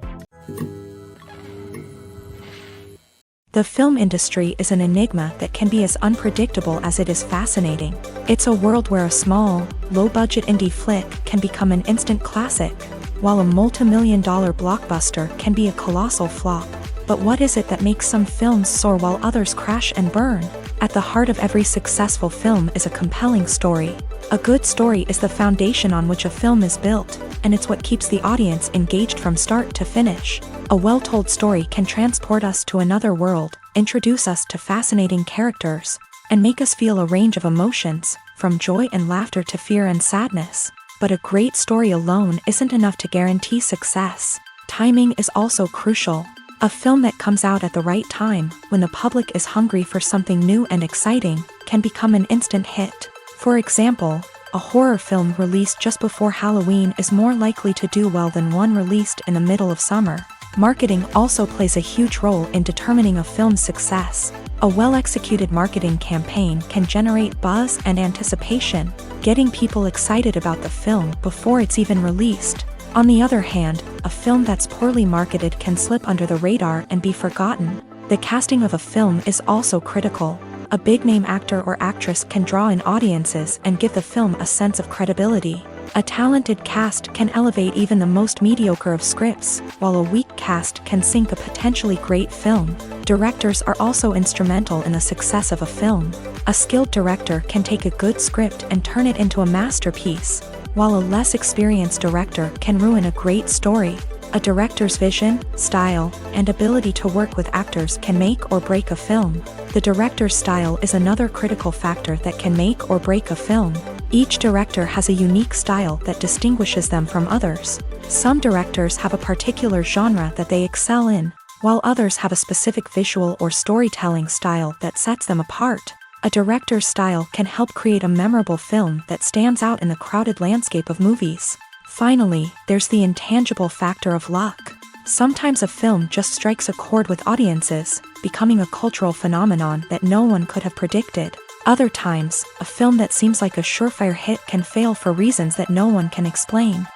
The film industry is an enigma that can be as unpredictable as it is fascinating. It's a world where a small, low-budget indie flick can become an instant classic, while a multi-million-dollar blockbuster can be a colossal flop. But what is it that makes some films soar while others crash and burn? At the heart of every successful film is a compelling story. A good story is the foundation on which a film is built, and it's what keeps the audience engaged from start to finish. A well-told story can transport us to another world, introduce us to fascinating characters, and make us feel a range of emotions, from joy and laughter to fear and sadness. But a great story alone isn't enough to guarantee success. Timing is also crucial. A film that comes out at the right time, when the public is hungry for something new and exciting, can become an instant hit. For example, a horror film released just before Halloween is more likely to do well than one released in the middle of summer. Marketing also plays a huge role in determining a film's success. A well-executed marketing campaign can generate buzz and anticipation, getting people excited about the film before it's even released. On the other hand, a film that's poorly marketed can slip under the radar and be forgotten. The casting of a film is also critical. A big-name actor or actress can draw in audiences and give the film a sense of credibility. A talented cast can elevate even the most mediocre of scripts, while a weak cast can sink a potentially great film. Directors are also instrumental in the success of a film. A skilled director can take a good script and turn it into a masterpiece, while a less experienced director can ruin a great story. A director's vision, style, and ability to work with actors can make or break a film. The director's style is another critical factor that can make or break a film. Each director has a unique style that distinguishes them from others. Some directors have a particular genre that they excel in, while others have a specific visual or storytelling style that sets them apart. A director's style can help create a memorable film that stands out in the crowded landscape of movies. Finally, there's the intangible factor of luck. Sometimes a film just strikes a chord with audiences, becoming a cultural phenomenon that no one could have predicted. Other times, a film that seems like a surefire hit can fail for reasons that no one can explain.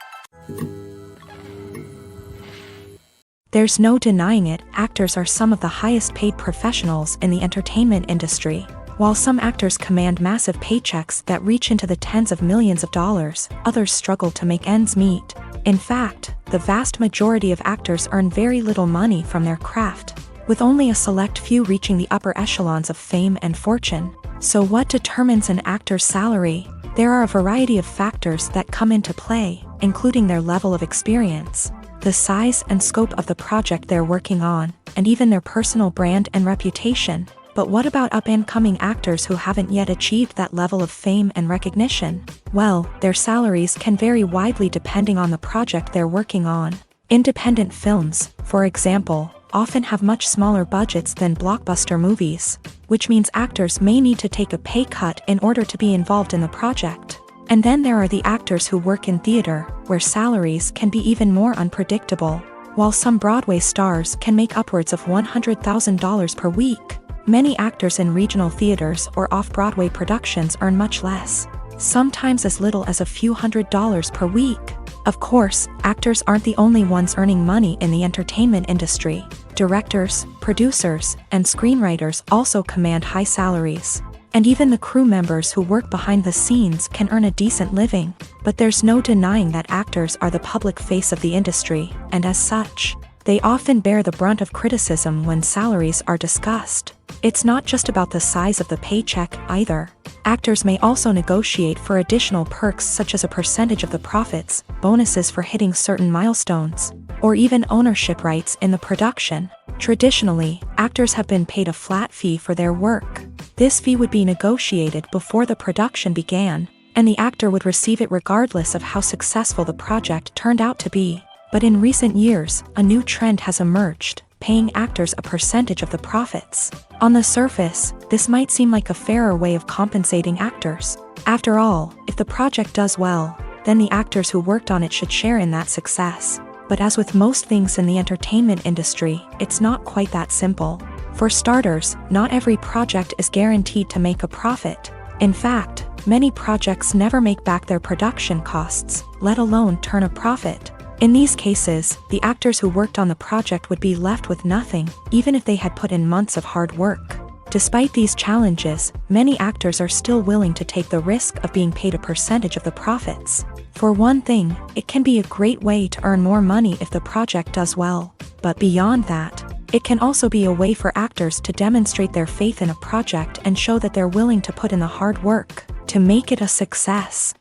There's no denying it, actors are some of the highest paid professionals in the entertainment industry. While some actors command massive paychecks that reach into the tens of millions of dollars, others struggle to make ends meet. In fact, the vast majority of actors earn very little money from their craft, with only a select few reaching the upper echelons of fame and fortune. So what determines an actor's salary? There are a variety of factors that come into play, including their level of experience, the size and scope of the project they're working on, and even their personal brand and reputation. But what about up-and-coming actors who haven't yet achieved that level of fame and recognition? Well, their salaries can vary widely depending on the project they're working on. Independent films, for example, often have much smaller budgets than blockbuster movies, which means actors may need to take a pay cut in order to be involved in the project. And then there are the actors who work in theater, where salaries can be even more unpredictable. While some Broadway stars can make upwards of $100,000 per week, many actors in regional theaters or off-Broadway productions earn much less, sometimes as little as a few $100s per week. Of course, actors aren't the only ones earning money in the entertainment industry. Directors, producers, and screenwriters also command high salaries. And even the crew members who work behind the scenes can earn a decent living. But there's no denying that actors are the public face of the industry, and as such, they often bear the brunt of criticism when salaries are discussed. It's not just about the size of the paycheck, either. Actors may also negotiate for additional perks such as a percentage of the profits, bonuses for hitting certain milestones, or even ownership rights in the production. Traditionally, actors have been paid a flat fee for their work. This fee would be negotiated before the production began, and the actor would receive it regardless of how successful the project turned out to be. But in recent years, a new trend has emerged, paying actors a percentage of the profits. On the surface, this might seem like a fairer way of compensating actors. After all, if the project does well, then the actors who worked on it should share in that success. But as with most things in the entertainment industry, it's not quite that simple. For starters, not every project is guaranteed to make a profit. In fact, many projects never make back their production costs, let alone turn a profit. In these cases, the actors who worked on the project would be left with nothing, even if they had put in months of hard work. Despite these challenges, many actors are still willing to take the risk of being paid a percentage of the profits. For one thing, it can be a great way to earn more money if the project does well. But beyond that, it can also be a way for actors to demonstrate their faith in a project and show that they're willing to put in the hard work to make it a success.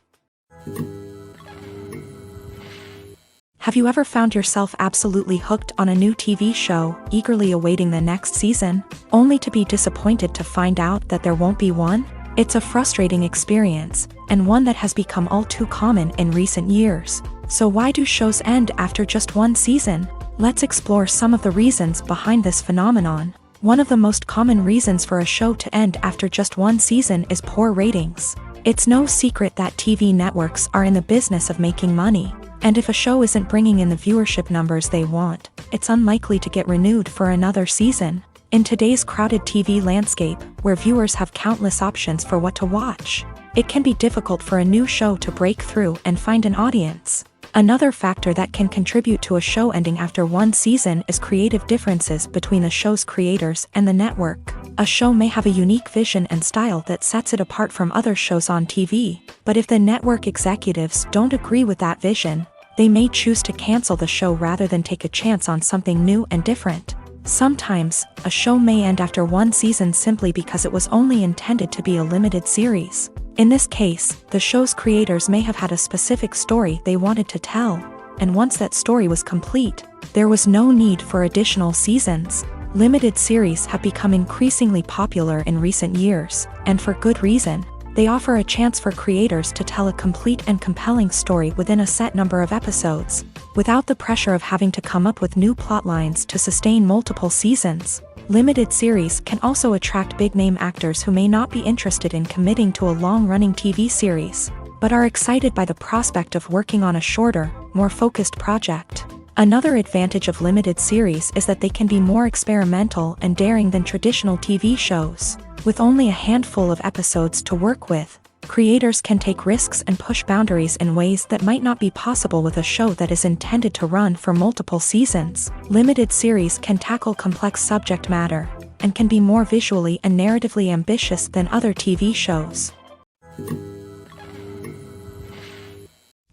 Have you ever found yourself absolutely hooked on a new TV show, eagerly awaiting the next season, only to be disappointed to find out that there won't be one? It's a frustrating experience, and one that has become all too common in recent years. So why do shows end after just one season? Let's explore some of the reasons behind this phenomenon. One of the most common reasons for a show to end after just one season is poor ratings. It's no secret that TV networks are in the business of making money. And if a show isn't bringing in the viewership numbers they want, it's unlikely to get renewed for another season. In today's crowded TV landscape, where viewers have countless options for what to watch, it can be difficult for a new show to break through and find an audience. Another factor that can contribute to a show ending after one season is creative differences between the show's creators and the network. A show may have a unique vision and style that sets it apart from other shows on TV, but if the network executives don't agree with that vision, they may choose to cancel the show rather than take a chance on something new and different. Sometimes, a show may end after one season simply because it was only intended to be a limited series. In this case, the show's creators may have had a specific story they wanted to tell, and once that story was complete, there was no need for additional seasons. Limited series have become increasingly popular in recent years, and for good reason. They offer a chance for creators to tell a complete and compelling story within a set number of episodes, without the pressure of having to come up with new plotlines to sustain multiple seasons. Limited series can also attract big-name actors who may not be interested in committing to a long-running TV series, but are excited by the prospect of working on a shorter, more focused project. Another advantage of limited series is that they can be more experimental and daring than traditional TV shows. With only a handful of episodes to work with, creators can take risks and push boundaries in ways that might not be possible with a show that is intended to run for multiple seasons. Limited series can tackle complex subject matter, and can be more visually and narratively ambitious than other TV shows.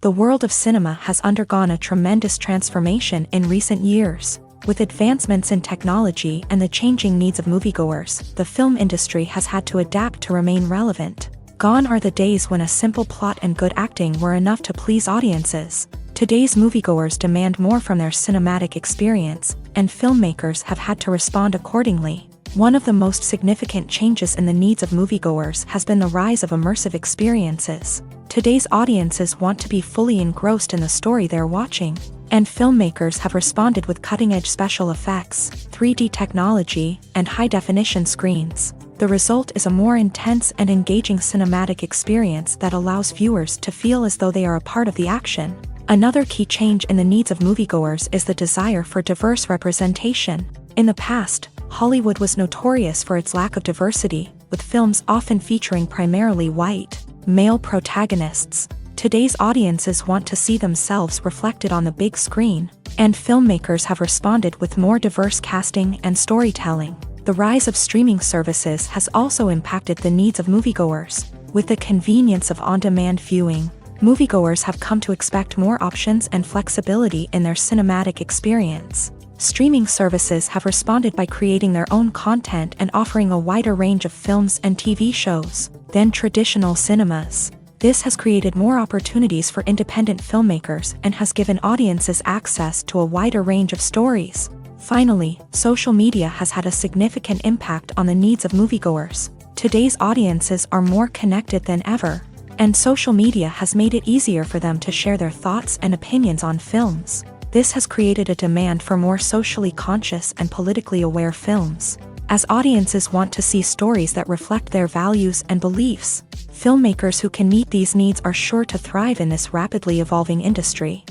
The world of cinema has undergone a tremendous transformation in recent years. With advancements in technology and the changing needs of moviegoers, the film industry has had to adapt to remain relevant. Gone are the days when a simple plot and good acting were enough to please audiences. Today's moviegoers demand more from their cinematic experience, and filmmakers have had to respond accordingly. One of the most significant changes in the needs of moviegoers has been the rise of immersive experiences. Today's audiences want to be fully engrossed in the story they're watching, and filmmakers have responded with cutting-edge special effects, 3D technology, and high-definition screens. The result is a more intense and engaging cinematic experience that allows viewers to feel as though they are a part of the action. Another key change in the needs of moviegoers is the desire for diverse representation. In the past, Hollywood was notorious for its lack of diversity, with films often featuring primarily white, male protagonists. Today's audiences want to see themselves reflected on the big screen, and filmmakers have responded with more diverse casting and storytelling. The rise of streaming services has also impacted the needs of moviegoers. With the convenience of on-demand viewing, moviegoers have come to expect more options and flexibility in their cinematic experience. Streaming services have responded by creating their own content and offering a wider range of films and TV shows than traditional cinemas. This has created more opportunities for independent filmmakers and has given audiences access to a wider range of stories. Finally, social media has had a significant impact on the needs of moviegoers. Today's audiences are more connected than ever, and social media has made it easier for them to share their thoughts and opinions on films. This has created a demand for more socially conscious and politically aware films. As audiences want to see stories that reflect their values and beliefs, filmmakers who can meet these needs are sure to thrive in this rapidly evolving industry.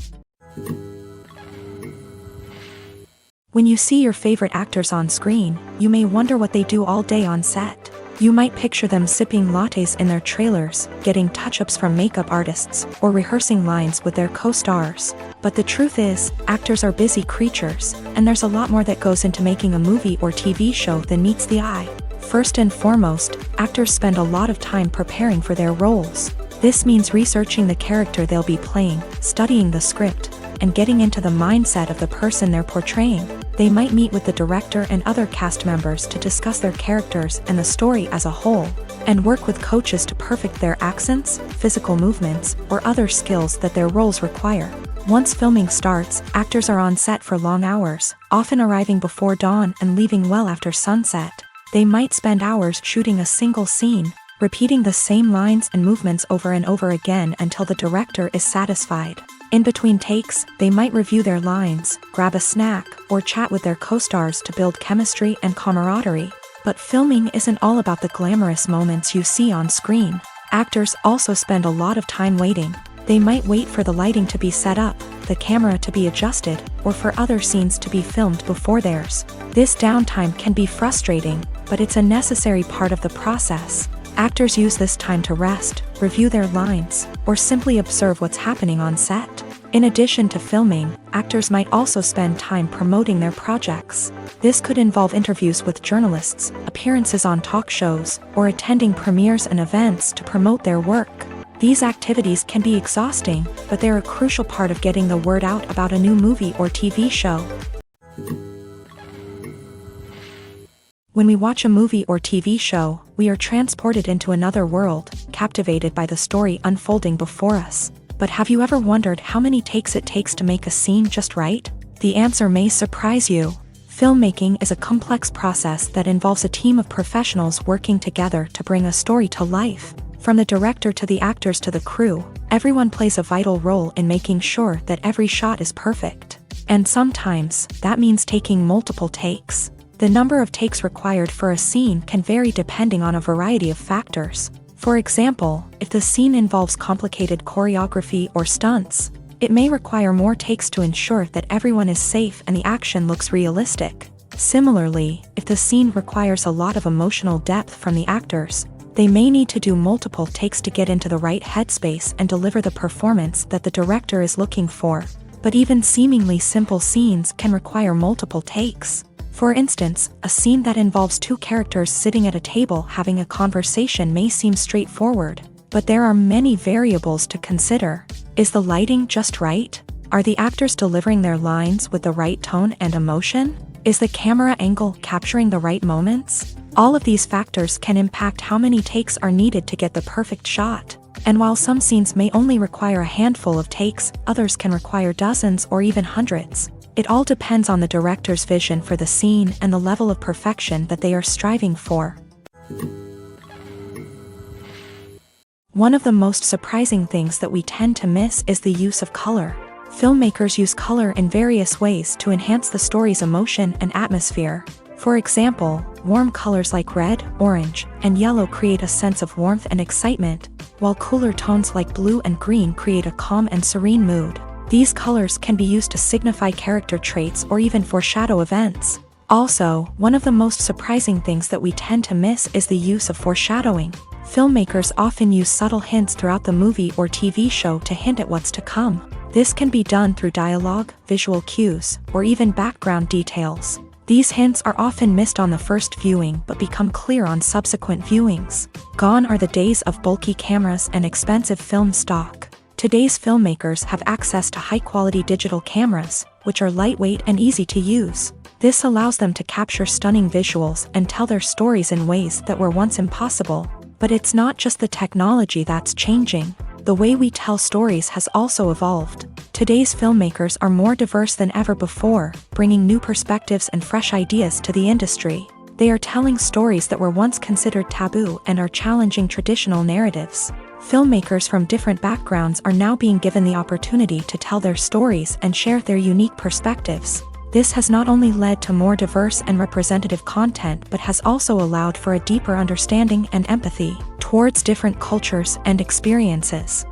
When you see your favorite actors on screen, you may wonder what they do all day on set. You might picture them sipping lattes in their trailers, getting touch-ups from makeup artists, or rehearsing lines with their co-stars. But the truth is, actors are busy creatures, and there's a lot more that goes into making a movie or TV show than meets the eye. First and foremost, actors spend a lot of time preparing for their roles. This means researching the character they'll be playing, studying the script, and getting into the mindset of the person they're portraying. They might meet with the director and other cast members to discuss their characters and the story as a whole, and work with coaches to perfect their accents, physical movements, or other skills that their roles require. Once filming starts, actors are on set for long hours, often arriving before dawn and leaving well after sunset. They might spend hours shooting a single scene, repeating the same lines and movements over and over again until the director is satisfied. In between takes, they might review their lines, grab a snack, or chat with their co-stars to build chemistry and camaraderie. But filming isn't all about the glamorous moments you see on screen. Actors also spend a lot of time waiting. They might wait for the lighting to be set up, the camera to be adjusted, or for other scenes to be filmed before theirs. This downtime can be frustrating, but it's a necessary part of the process. Actors use this time to rest, review their lines, or simply observe what's happening on set. In addition to filming, actors might also spend time promoting their projects. This could involve interviews with journalists, appearances on talk shows, or attending premieres and events to promote their work. These activities can be exhausting, but they're a crucial part of getting the word out about a new movie or TV show. When we watch a movie or TV show, we are transported into another world, captivated by the story unfolding before us. But have you ever wondered how many takes it takes to make a scene just right? The answer may surprise you. Filmmaking is a complex process that involves a team of professionals working together to bring a story to life. From the director to the actors to the crew, everyone plays a vital role in making sure that every shot is perfect. And sometimes, that means taking multiple takes. The number of takes required for a scene can vary depending on a variety of factors. For example, if the scene involves complicated choreography or stunts, it may require more takes to ensure that everyone is safe and the action looks realistic. Similarly, if the scene requires a lot of emotional depth from the actors, they may need to do multiple takes to get into the right headspace and deliver the performance that the director is looking for. But even seemingly simple scenes can require multiple takes. For instance, a scene that involves two characters sitting at a table having a conversation may seem straightforward, but there are many variables to consider. Is the lighting just right? Are the actors delivering their lines with the right tone and emotion? Is the camera angle capturing the right moments? All of these factors can impact how many takes are needed to get the perfect shot. And while some scenes may only require a handful of takes, others can require dozens or even hundreds. It all depends on the director's vision for the scene and the level of perfection that they are striving for. One of the most surprising things that we tend to miss is the use of color. Filmmakers use color in various ways to enhance the story's emotion and atmosphere. For example, warm colors like red, orange, and yellow create a sense of warmth and excitement, while cooler tones like blue and green create a calm and serene mood. These colors can be used to signify character traits or even foreshadow events. Also, one of the most surprising things that we tend to miss is the use of foreshadowing. Filmmakers often use subtle hints throughout the movie or TV show to hint at what's to come. This can be done through dialogue, visual cues, or even background details. These hints are often missed on the first viewing but become clear on subsequent viewings. Gone are the days of bulky cameras and expensive film stock. Today's filmmakers have access to high-quality digital cameras, which are lightweight and easy to use. This allows them to capture stunning visuals and tell their stories in ways that were once impossible. But it's not just the technology that's changing. The way we tell stories has also evolved. Today's filmmakers are more diverse than ever before, bringing new perspectives and fresh ideas to the industry. They are telling stories that were once considered taboo and are challenging traditional narratives. Filmmakers from different backgrounds are now being given the opportunity to tell their stories and share their unique perspectives. This has not only led to more diverse and representative content but has also allowed for a deeper understanding and empathy towards different cultures and experiences.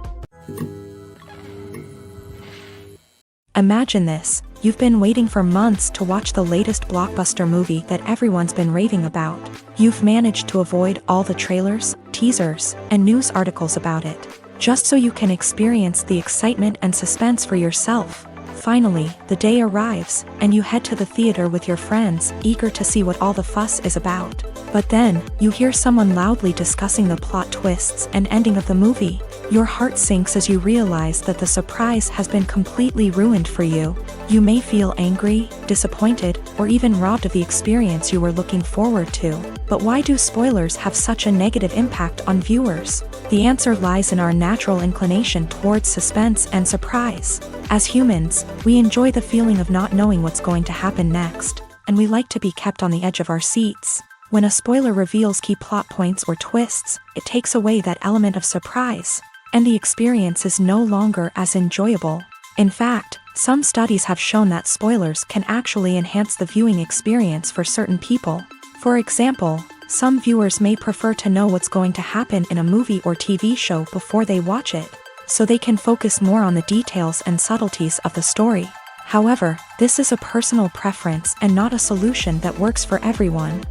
Imagine this, you've been waiting for months to watch the latest blockbuster movie that everyone's been raving about. You've managed to avoid all the trailers, teasers, and news articles about it, just so you can experience the excitement and suspense for yourself. Finally, the day arrives, and you head to the theater with your friends, eager to see what all the fuss is about. But then, you hear someone loudly discussing the plot twists and ending of the movie. Your heart sinks as you realize that the surprise has been completely ruined for you. You may feel angry, disappointed, or even robbed of the experience you were looking forward to. But why do spoilers have such a negative impact on viewers? The answer lies in our natural inclination towards suspense and surprise. As humans, we enjoy the feeling of not knowing what's going to happen next, and we like to be kept on the edge of our seats. When a spoiler reveals key plot points or twists, it takes away that element of surprise, and the experience is no longer as enjoyable. In fact, some studies have shown that spoilers can actually enhance the viewing experience for certain people. For example, some viewers may prefer to know what's going to happen in a movie or TV show before they watch it, so they can focus more on the details and subtleties of the story. However, this is a personal preference and not a solution that works for everyone.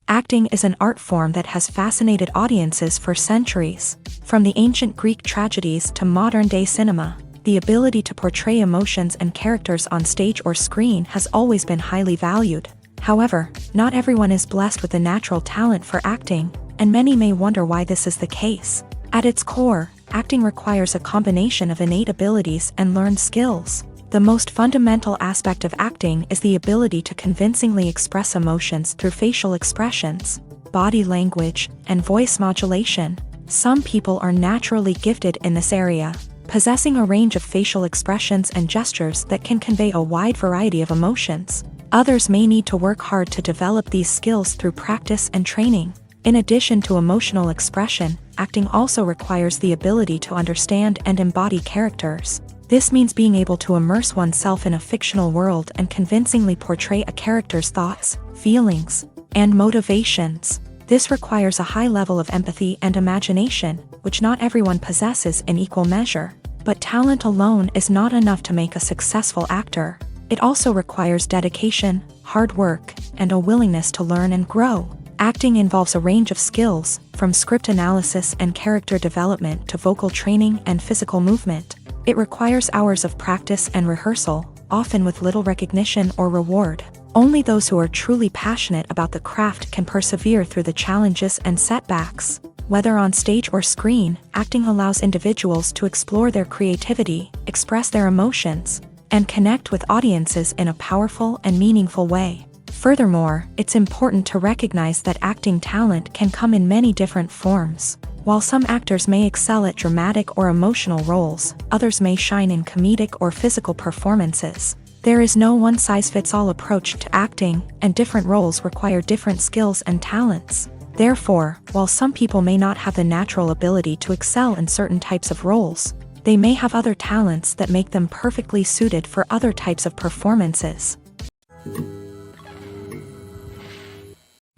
Acting is an art form that has fascinated audiences for centuries. From the ancient Greek tragedies to modern-day cinema, the ability to portray emotions and characters on stage or screen has always been highly valued. However, not everyone is blessed with the natural talent for acting, and many may wonder why this is the case. At its core, acting requires a combination of innate abilities and learned skills. The most fundamental aspect of acting is the ability to convincingly express emotions through facial expressions, body language, and voice modulation. Some people are naturally gifted in this area, possessing a range of facial expressions and gestures that can convey a wide variety of emotions. Others may need to work hard to develop these skills through practice and training. In addition to emotional expression, acting also requires the ability to understand and embody characters. This means being able to immerse oneself in a fictional world and convincingly portray a character's thoughts, feelings, and motivations. This requires a high level of empathy and imagination, which not everyone possesses in equal measure. But talent alone is not enough to make a successful actor. It also requires dedication, hard work, and a willingness to learn and grow. Acting involves a range of skills, from script analysis and character development to vocal training and physical movement. It requires hours of practice and rehearsal, often with little recognition or reward. Only those who are truly passionate about the craft can persevere through the challenges and setbacks. Whether on stage or screen, acting allows individuals to explore their creativity, express their emotions, and connect with audiences in a powerful and meaningful way. Furthermore, it's important to recognize that acting talent can come in many different forms. While some actors may excel at dramatic or emotional roles, others may shine in comedic or physical performances. There is no one-size-fits-all approach to acting, and different roles require different skills and talents. Therefore, while some people may not have the natural ability to excel in certain types of roles, they may have other talents that make them perfectly suited for other types of performances.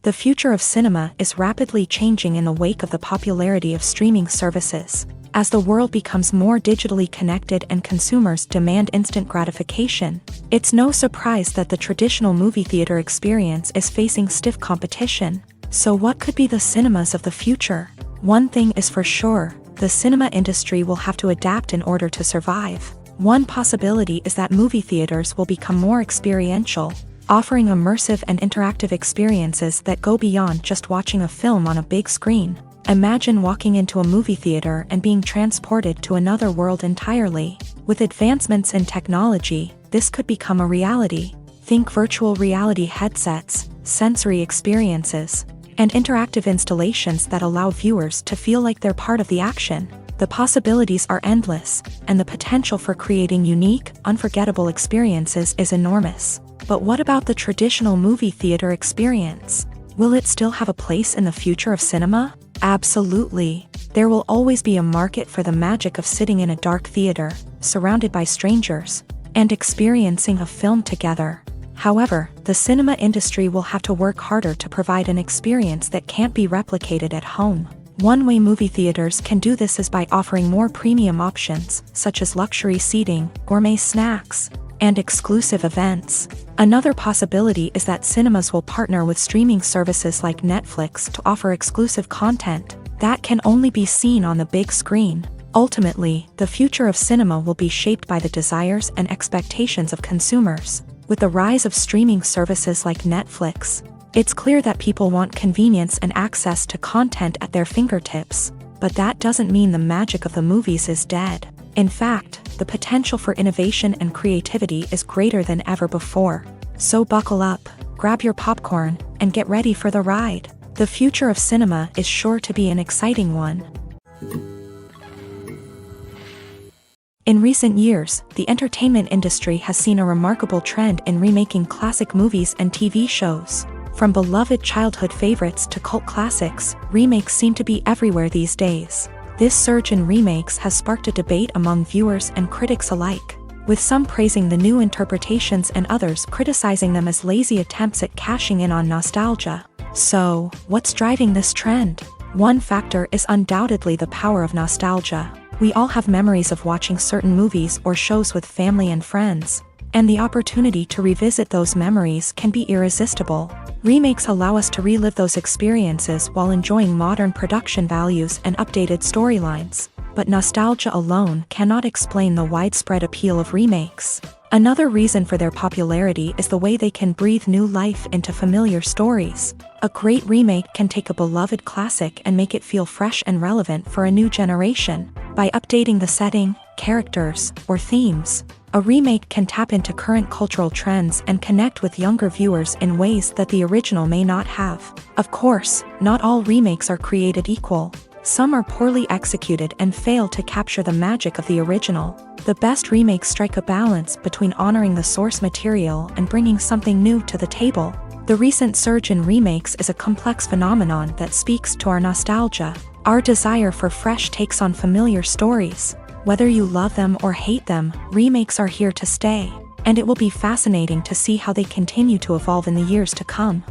The future of cinema is rapidly changing in the wake of the popularity of streaming services. As the world becomes more digitally connected and consumers demand instant gratification, it's no surprise that the traditional movie theater experience is facing stiff competition. So what could be the cinemas of the future? One thing is for sure, the cinema industry will have to adapt in order to survive. One possibility is that movie theaters will become more experiential, offering immersive and interactive experiences that go beyond just watching a film on a big screen. Imagine walking into a movie theater and being transported to another world entirely. With advancements in technology, this could become a reality. Think virtual reality headsets, sensory experiences, and interactive installations that allow viewers to feel like they're part of the action. The possibilities are endless, and the potential for creating unique, unforgettable experiences is enormous. But what about the traditional movie theater experience? Will it still have a place in the future of cinema? Absolutely. There will always be a market for the magic of sitting in a dark theater, surrounded by strangers, and experiencing a film together. However, the cinema industry will have to work harder to provide an experience that can't be replicated at home. One way movie theaters can do this is by offering more premium options, such as luxury seating, gourmet snacks, and exclusive events. Another possibility is that cinemas will partner with streaming services like Netflix to offer exclusive content that can only be seen on the big screen. Ultimately, the future of cinema will be shaped by the desires and expectations of consumers. With the rise of streaming services like Netflix, it's clear that people want convenience and access to content at their fingertips. But that doesn't mean the magic of the movies is dead. In fact, the potential for innovation and creativity is greater than ever before. So buckle up, grab your popcorn, and get ready for the ride. The future of cinema is sure to be an exciting one. In recent years, the entertainment industry has seen a remarkable trend in remaking classic movies and TV shows. From beloved childhood favorites to cult classics, remakes seem to be everywhere these days. This surge in remakes has sparked a debate among viewers and critics alike, with some praising the new interpretations and others criticizing them as lazy attempts at cashing in on nostalgia. So, what's driving this trend? One factor is undoubtedly the power of nostalgia. We all have memories of watching certain movies or shows with family and friends, and the opportunity to revisit those memories can be irresistible. Remakes allow us to relive those experiences while enjoying modern production values and updated storylines. But nostalgia alone cannot explain the widespread appeal of remakes. Another reason for their popularity is the way they can breathe new life into familiar stories. A great remake can take a beloved classic and make it feel fresh and relevant for a new generation. By updating the setting, characters, or themes, a remake can tap into current cultural trends and connect with younger viewers in ways that the original may not have. Of course, not all remakes are created equal. Some are poorly executed and fail to capture the magic of the original. The best remakes strike a balance between honoring the source material and bringing something new to the table. The recent surge in remakes is a complex phenomenon that speaks to our nostalgia, our desire for fresh takes on familiar stories. Whether you love them or hate them, remakes are here to stay, and it will be fascinating to see how they continue to evolve in the years to come.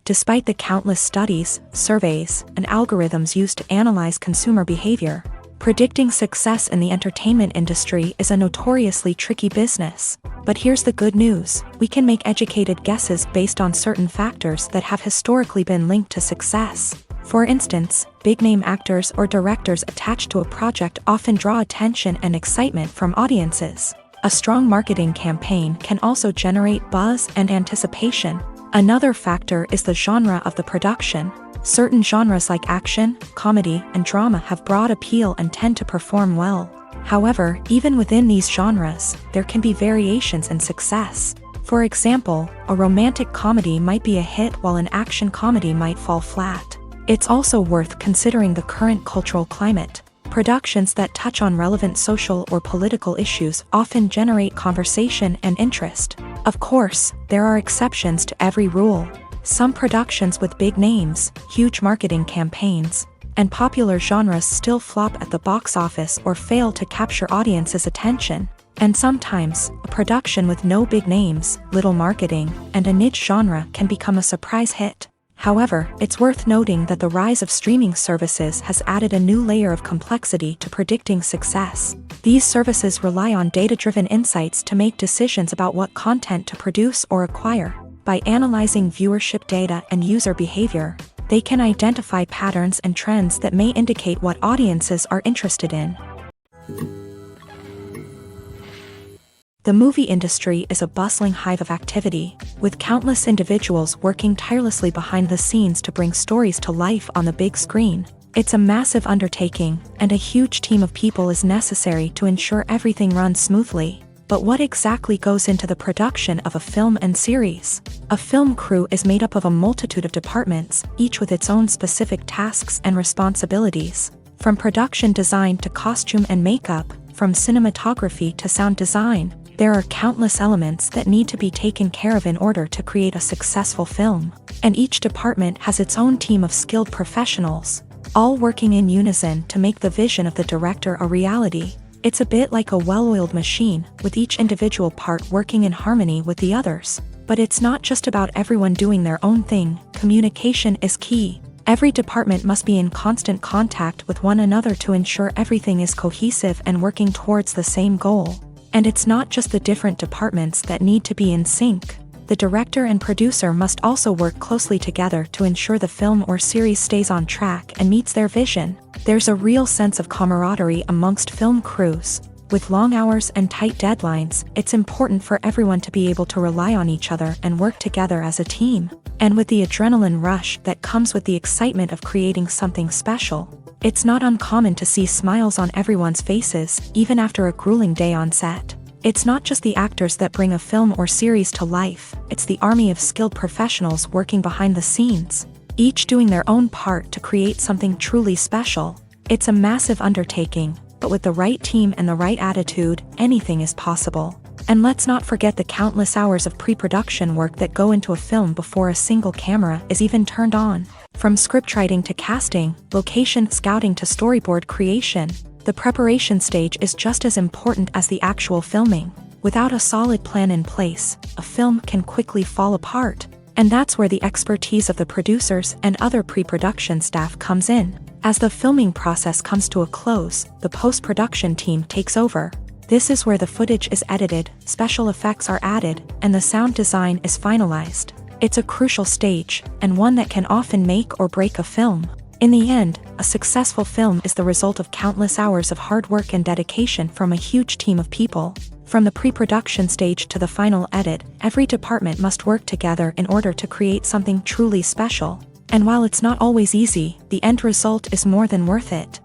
Despite the countless studies, surveys, and algorithms used to analyze consumer behavior, predicting success in the entertainment industry is a notoriously tricky business. But here's the good news: we can make educated guesses based on certain factors that have historically been linked to success. For instance, big-name actors or directors attached to a project often draw attention and excitement from audiences. A strong marketing campaign can also generate buzz and anticipation. Another factor is the genre of the production. Certain genres like action, comedy, and drama have broad appeal and tend to perform well. However, even within these genres, there can be variations in success. For example, a romantic comedy might be a hit while an action comedy might fall flat. It's also worth considering the current cultural climate. Productions that touch on relevant social or political issues often generate conversation and interest. Of course, there are exceptions to every rule. Some productions with big names, huge marketing campaigns, and popular genres still flop at the box office or fail to capture audiences' attention. And sometimes, a production with no big names, little marketing, and a niche genre can become a surprise hit. However, it's worth noting that the rise of streaming services has added a new layer of complexity to predicting success. These services rely on data-driven insights to make decisions about what content to produce or acquire. By analyzing viewership data and user behavior, they can identify patterns and trends that may indicate what audiences are interested in. The movie industry is a bustling hive of activity, with countless individuals working tirelessly behind the scenes to bring stories to life on the big screen. It's a massive undertaking, and a huge team of people is necessary to ensure everything runs smoothly. But what exactly goes into the production of a film and series? A film crew is made up of a multitude of departments, each with its own specific tasks and responsibilities. From production design to costume and makeup, from cinematography to sound design, there are countless elements that need to be taken care of in order to create a successful film. And each department has its own team of skilled professionals, all working in unison to make the vision of the director a reality. It's a bit like a well-oiled machine, with each individual part working in harmony with the others. But it's not just about everyone doing their own thing. Communication is key. Every department must be in constant contact with one another to ensure everything is cohesive and working towards the same goal. And it's not just the different departments that need to be in sync. The director and producer must also work closely together to ensure the film or series stays on track and meets their vision. There's a real sense of camaraderie amongst film crews. With long hours and tight deadlines, it's important for everyone to be able to rely on each other and work together as a team. And with the adrenaline rush that comes with the excitement of creating something special, it's not uncommon to see smiles on everyone's faces, even after a grueling day on set. It's not just the actors that bring a film or series to life, it's the army of skilled professionals working behind the scenes, each doing their own part to create something truly special. It's a massive undertaking, but with the right team and the right attitude, anything is possible. And let's not forget the countless hours of pre-production work that go into a film before a single camera is even turned on. From scriptwriting to casting, location scouting to storyboard creation, the preparation stage is just as important as the actual filming. Without a solid plan in place, a film can quickly fall apart. And that's where the expertise of the producers and other pre-production staff comes in. As the filming process comes to a close, the post-production team takes over. This is where the footage is edited, special effects are added, and the sound design is finalized. It's a crucial stage, and one that can often make or break a film. In the end, a successful film is the result of countless hours of hard work and dedication from a huge team of people. From the pre-production stage to the final edit, every department must work together in order to create something truly special. And while it's not always easy, the end result is more than worth it.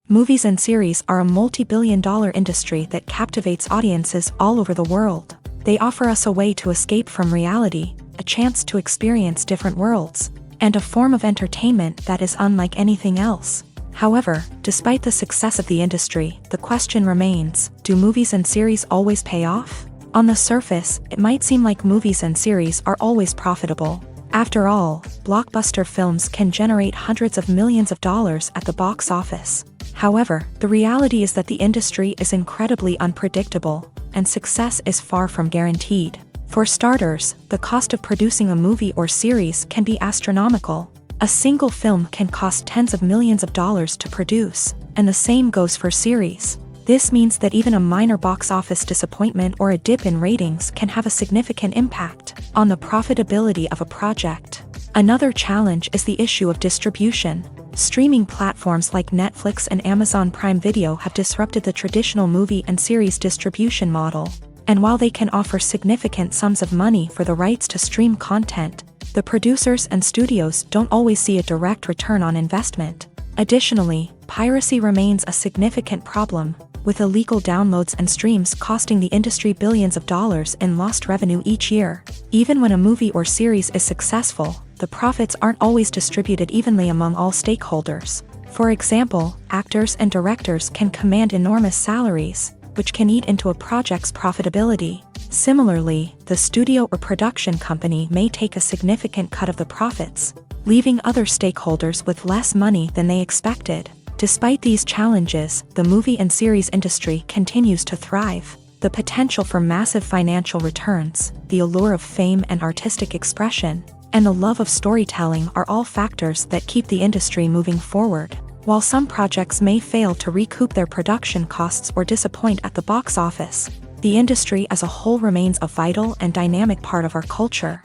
Movies and series are a multi-billion-dollar industry that captivates audiences all over the world. They offer us a way to escape from reality, a chance to experience different worlds, and a form of entertainment that is unlike anything else. However, despite the success of the industry, the question remains, do movies and series always pay off? On the surface, it might seem like movies and series are always profitable. After all, blockbuster films can generate hundreds of millions of dollars at the box office. However, the reality is that the industry is incredibly unpredictable, and success is far from guaranteed. For starters, the cost of producing a movie or series can be astronomical. A single film can cost tens of millions of dollars to produce, and the same goes for series. This means that even a minor box office disappointment or a dip in ratings can have a significant impact on the profitability of a project. Another challenge is the issue of distribution. Streaming platforms like Netflix and Amazon Prime Video have disrupted the traditional movie and series distribution model. And while they can offer significant sums of money for the rights to stream content, the producers and studios don't always see a direct return on investment. Additionally, piracy remains a significant problem, with illegal downloads and streams costing the industry billions of dollars in lost revenue each year. Even when a movie or series is successful, the profits aren't always distributed evenly among all stakeholders. For example, actors and directors can command enormous salaries, which can eat into a project's profitability. Similarly, the studio or production company may take a significant cut of the profits, leaving other stakeholders with less money than they expected. Despite these challenges, the movie and series industry continues to thrive. The potential for massive financial returns, the allure of fame and artistic expression, and the love of storytelling are all factors that keep the industry moving forward. While some projects may fail to recoup their production costs or disappoint at the box office, the industry as a whole remains a vital and dynamic part of our culture.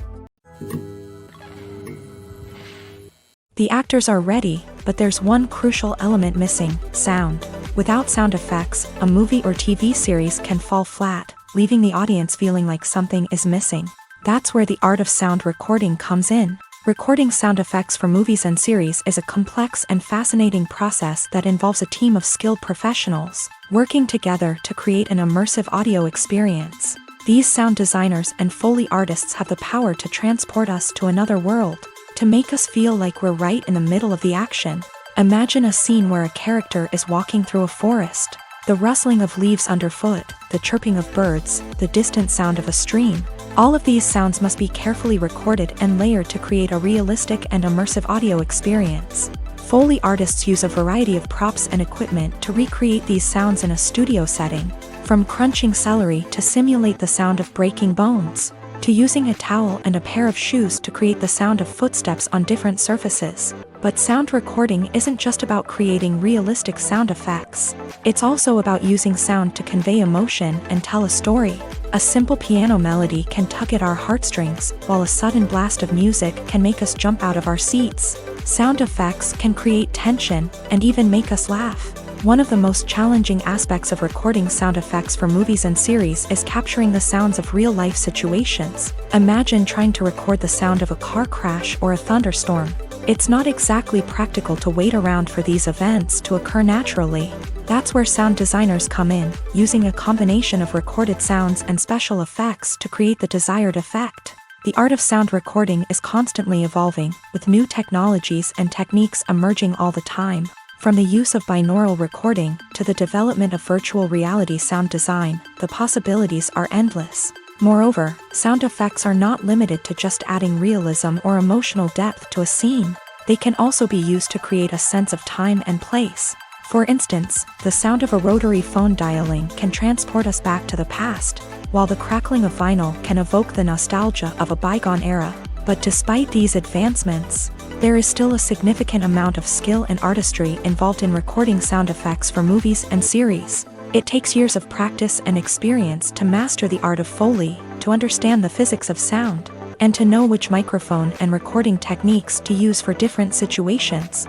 The actors are ready, but there's one crucial element missing: sound. Without sound effects, a movie or TV series can fall flat, leaving the audience feeling like something is missing. That's where the art of sound recording comes in. Recording sound effects for movies and series is a complex and fascinating process that involves a team of skilled professionals working together to create an immersive audio experience. These sound designers and Foley artists have the power to transport us to another world, to make us feel like we're right in the middle of the action. Imagine a scene where a character is walking through a forest. The rustling of leaves underfoot, the chirping of birds, the distant sound of a stream. All of these sounds must be carefully recorded and layered to create a realistic and immersive audio experience. Foley artists use a variety of props and equipment to recreate these sounds in a studio setting, from crunching celery to simulate the sound of breaking bones, to using a towel and a pair of shoes to create the sound of footsteps on different surfaces. But sound recording isn't just about creating realistic sound effects. It's also about using sound to convey emotion and tell a story. A simple piano melody can tug at our heartstrings, while a sudden blast of music can make us jump out of our seats. Sound effects can create tension and even make us laugh. One of the most challenging aspects of recording sound effects for movies and series is capturing the sounds of real-life situations. Imagine trying to record the sound of a car crash or a thunderstorm. It's not exactly practical to wait around for these events to occur naturally. That's where sound designers come in, using a combination of recorded sounds and special effects to create the desired effect. The art of sound recording is constantly evolving, with new technologies and techniques emerging all the time. From the use of binaural recording to the development of virtual reality sound design, the possibilities are endless. Moreover, sound effects are not limited to just adding realism or emotional depth to a scene. They can also be used to create a sense of time and place. For instance, the sound of a rotary phone dialing can transport us back to the past, while the crackling of vinyl can evoke the nostalgia of a bygone era. But despite these advancements, there is still a significant amount of skill and artistry involved in recording sound effects for movies and series. It takes years of practice and experience to master the art of Foley, to understand the physics of sound, and to know which microphone and recording techniques to use for different situations.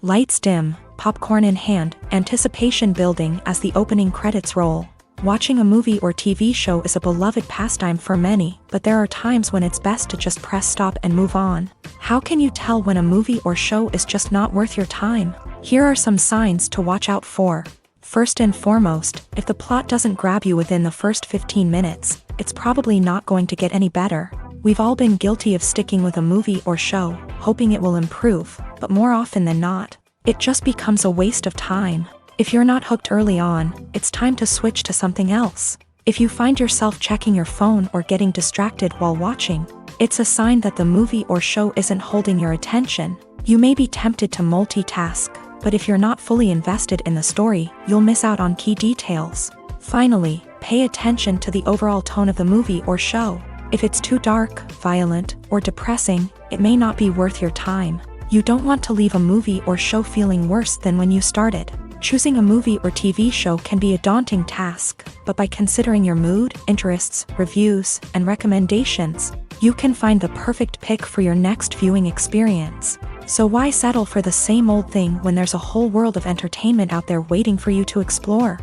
Lights dim, popcorn in hand, anticipation building as the opening credits roll. Watching a movie or TV show is a beloved pastime for many, but there are times when it's best to just press stop and move on. How can you tell when a movie or show is just not worth your time? Here are some signs to watch out for. First and foremost, if the plot doesn't grab you within the first 15 minutes, it's probably not going to get any better. We've all been guilty of sticking with a movie or show, hoping it will improve, but more often than not, it just becomes a waste of time. If you're not hooked early on, it's time to switch to something else. If you find yourself checking your phone or getting distracted while watching, it's a sign that the movie or show isn't holding your attention. You may be tempted to multitask, but if you're not fully invested in the story, you'll miss out on key details. Finally, pay attention to the overall tone of the movie or show. If it's too dark, violent, or depressing, it may not be worth your time. You don't want to leave a movie or show feeling worse than when you started. Choosing a movie or TV show can be a daunting task, but by considering your mood, interests, reviews, and recommendations, you can find the perfect pick for your next viewing experience. So why settle for the same old thing when there's a whole world of entertainment out there waiting for you to explore?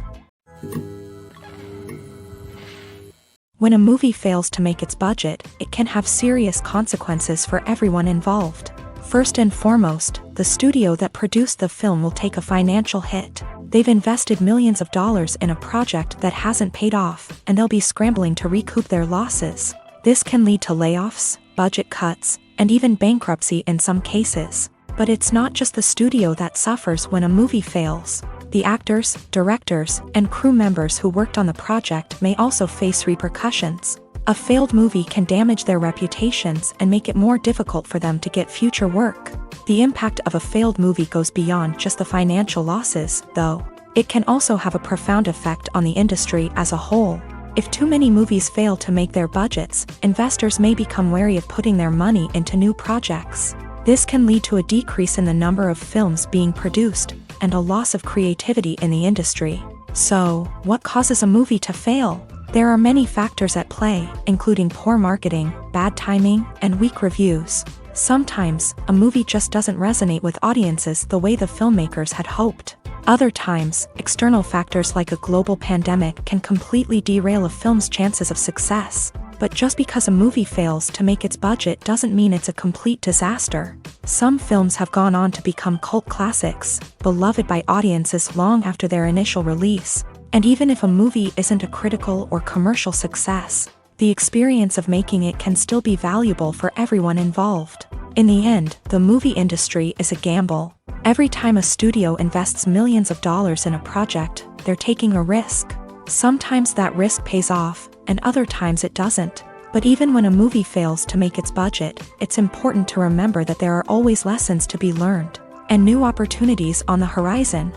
When a movie fails to make its budget, it can have serious consequences for everyone involved. First and foremost, the studio that produced the film will take a financial hit. They've invested millions of dollars in a project that hasn't paid off, and they'll be scrambling to recoup their losses. This can lead to layoffs, budget cuts, and even bankruptcy in some cases. But it's not just the studio that suffers when a movie fails. The actors, directors, and crew members who worked on the project may also face repercussions. A failed movie can damage their reputations and make it more difficult for them to get future work. The impact of a failed movie goes beyond just the financial losses, though. It can also have a profound effect on the industry as a whole. If too many movies fail to make their budgets, investors may become wary of putting their money into new projects. This can lead to a decrease in the number of films being produced, and a loss of creativity in the industry. So, what causes a movie to fail? There are many factors at play, including poor marketing, bad timing, and weak reviews. Sometimes, a movie just doesn't resonate with audiences the way the filmmakers had hoped. Other times, external factors like a global pandemic can completely derail a film's chances of success. But just because a movie fails to make its budget doesn't mean it's a complete disaster. Some films have gone on to become cult classics, beloved by audiences long after their initial release. And even if a movie isn't a critical or commercial success, the experience of making it can still be valuable for everyone involved. In the end, the movie industry is a gamble. Every time a studio invests millions of dollars in a project, they're taking a risk. Sometimes that risk pays off, and other times it doesn't. But even when a movie fails to make its budget, it's important to remember that there are always lessons to be learned, and new opportunities on the horizon.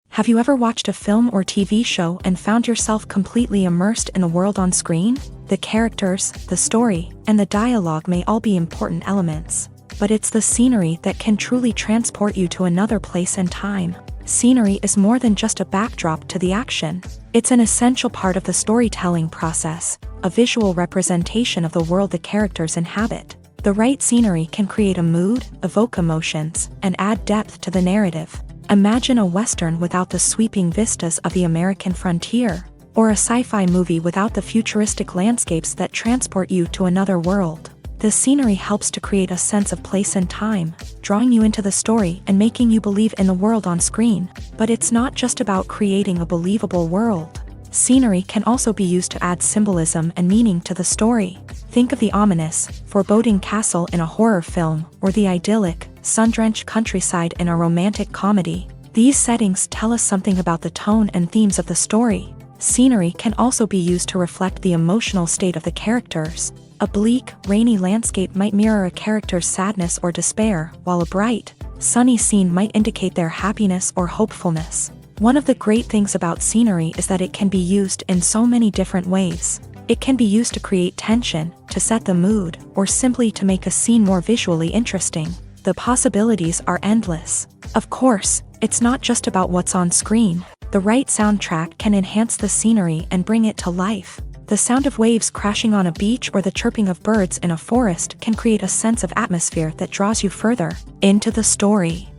Have you ever watched a film or TV show and found yourself completely immersed in the world on screen? The characters, the story, and the dialogue may all be important elements, but it's the scenery that can truly transport you to another place and time. Scenery is more than just a backdrop to the action. It's an essential part of the storytelling process, a visual representation of the world the characters inhabit. The right scenery can create a mood, evoke emotions, and add depth to the narrative. Imagine a Western without the sweeping vistas of the American frontier, or a sci-fi movie without the futuristic landscapes that transport you to another world. The scenery helps to create a sense of place and time, drawing you into the story and making you believe in the world on screen. But it's not just about creating a believable world. Scenery can also be used to add symbolism and meaning to the story. Think of the ominous, foreboding castle in a horror film, or the idyllic, sun-drenched countryside in a romantic comedy. These settings tell us something about the tone and themes of the story. Scenery can also be used to reflect the emotional state of the characters. A bleak, rainy landscape might mirror a character's sadness or despair, while a bright, sunny scene might indicate their happiness or hopefulness. One of the great things about scenery is that it can be used in so many different ways. It can be used to create tension, to set the mood, or simply to make a scene more visually interesting. The possibilities are endless. Of course, it's not just about what's on screen. The right soundtrack can enhance the scenery and bring it to life. The sound of waves crashing on a beach or the chirping of birds in a forest can create a sense of atmosphere that draws you further into the story.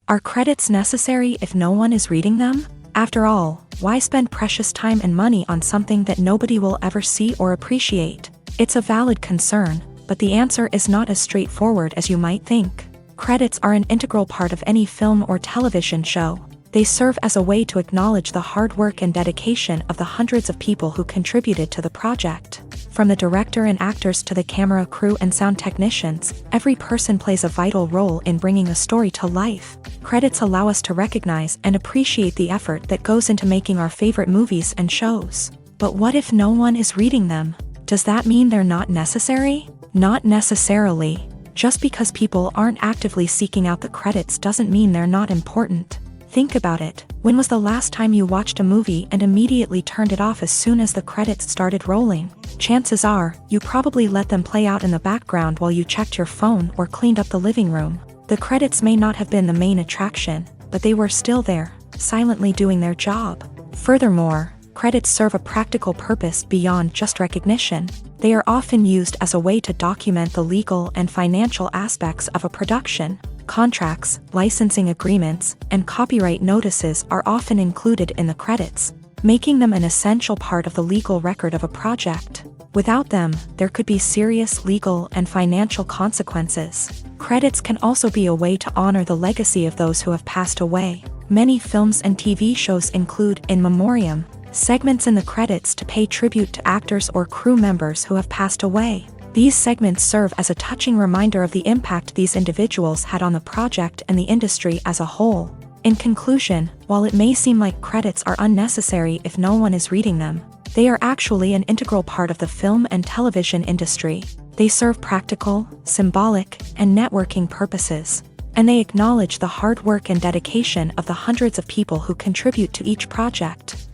Are credits necessary if no one is reading them? After all, why spend precious time and money on something that nobody will ever see or appreciate? It's a valid concern, but the answer is not as straightforward as you might think. Credits are an integral part of any film or television show. They serve as a way to acknowledge the hard work and dedication of the hundreds of people who contributed to the project. From the director and actors to the camera crew and sound technicians, every person plays a vital role in bringing a story to life. Credits allow us to recognize and appreciate the effort that goes into making our favorite movies and shows. But what if no one is reading them? Does that mean they're not necessary? Not necessarily. Just because people aren't actively seeking out the credits doesn't mean they're not important. Think about it. When was the last time you watched a movie and immediately turned it off as soon as the credits started rolling? Chances are, you probably let them play out in the background while you checked your phone or cleaned up the living room. The credits may not have been the main attraction, but they were still there, silently doing their job. Furthermore, credits serve a practical purpose beyond just recognition. They are often used as a way to document the legal and financial aspects of a production. Contracts, licensing agreements, and copyright notices are often included in the credits, making them an essential part of the legal record of a project. Without them, there could be serious legal and financial consequences. Credits can also be a way to honor the legacy of those who have passed away. Many films and TV shows include in memoriam segments in the credits to pay tribute to actors or crew members who have passed away. These segments serve as a touching reminder of the impact these individuals had on the project and the industry as a whole. In conclusion, while it may seem like credits are unnecessary if no one is reading them, they are actually an integral part of the film and television industry. They serve practical, symbolic, and networking purposes, and they acknowledge the hard work and dedication of the hundreds of people who contribute to each project.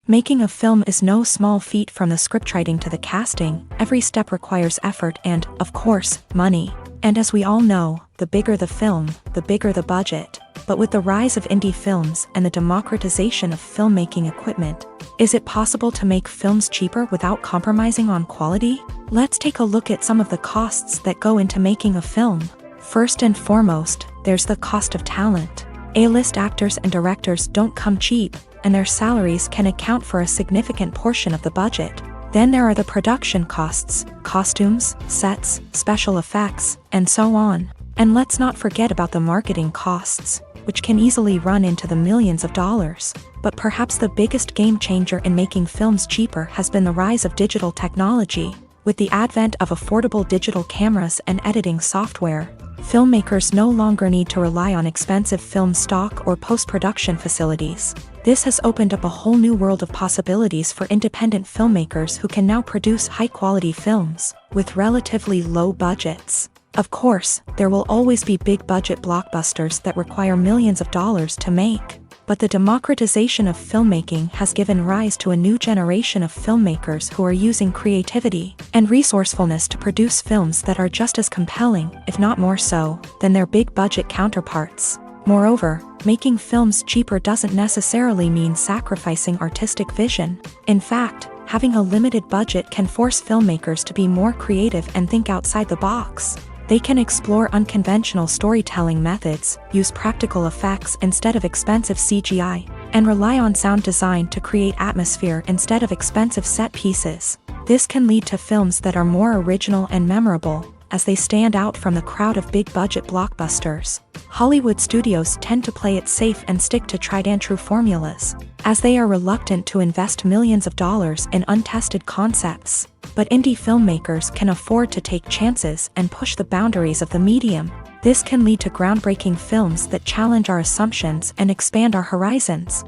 Making a film is no small feat. From the scriptwriting to the casting, every step requires effort and, of course, money. And as we all know, the bigger the film, the bigger the budget. But with the rise of indie films and the democratization of filmmaking equipment, is it possible to make films cheaper without compromising on quality? Let's take a look at some of the costs that go into making a film. First and foremost, there's the cost of talent. A-list actors and directors don't come cheap, and their salaries can account for a significant portion of the budget. Then there are the production costs, costumes, sets, special effects, and so on. And let's not forget about the marketing costs, which can easily run into the millions of dollars. But perhaps the biggest game changer in making films cheaper has been the rise of digital technology. With the advent of affordable digital cameras and editing software, filmmakers no longer need to rely on expensive film stock or post-production facilities. This has opened up a whole new world of possibilities for independent filmmakers who can now produce high-quality films with relatively low budgets. Of course, there will always be big-budget blockbusters that require millions of dollars to make. But the democratization of filmmaking has given rise to a new generation of filmmakers who are using creativity and resourcefulness to produce films that are just as compelling, if not more so, than their big-budget counterparts. Moreover, making films cheaper doesn't necessarily mean sacrificing artistic vision. In fact, having a limited budget can force filmmakers to be more creative and think outside the box. They can explore unconventional storytelling methods, use practical effects instead of expensive CGI, and rely on sound design to create atmosphere instead of expensive set pieces. This can lead to films that are more original and memorable, as they stand out from the crowd of big-budget blockbusters. Hollywood studios tend to play it safe and stick to tried-and-true formulas, as they are reluctant to invest millions of dollars in untested concepts. But indie filmmakers can afford to take chances and push the boundaries of the medium. This can lead to groundbreaking films that challenge our assumptions and expand our horizons.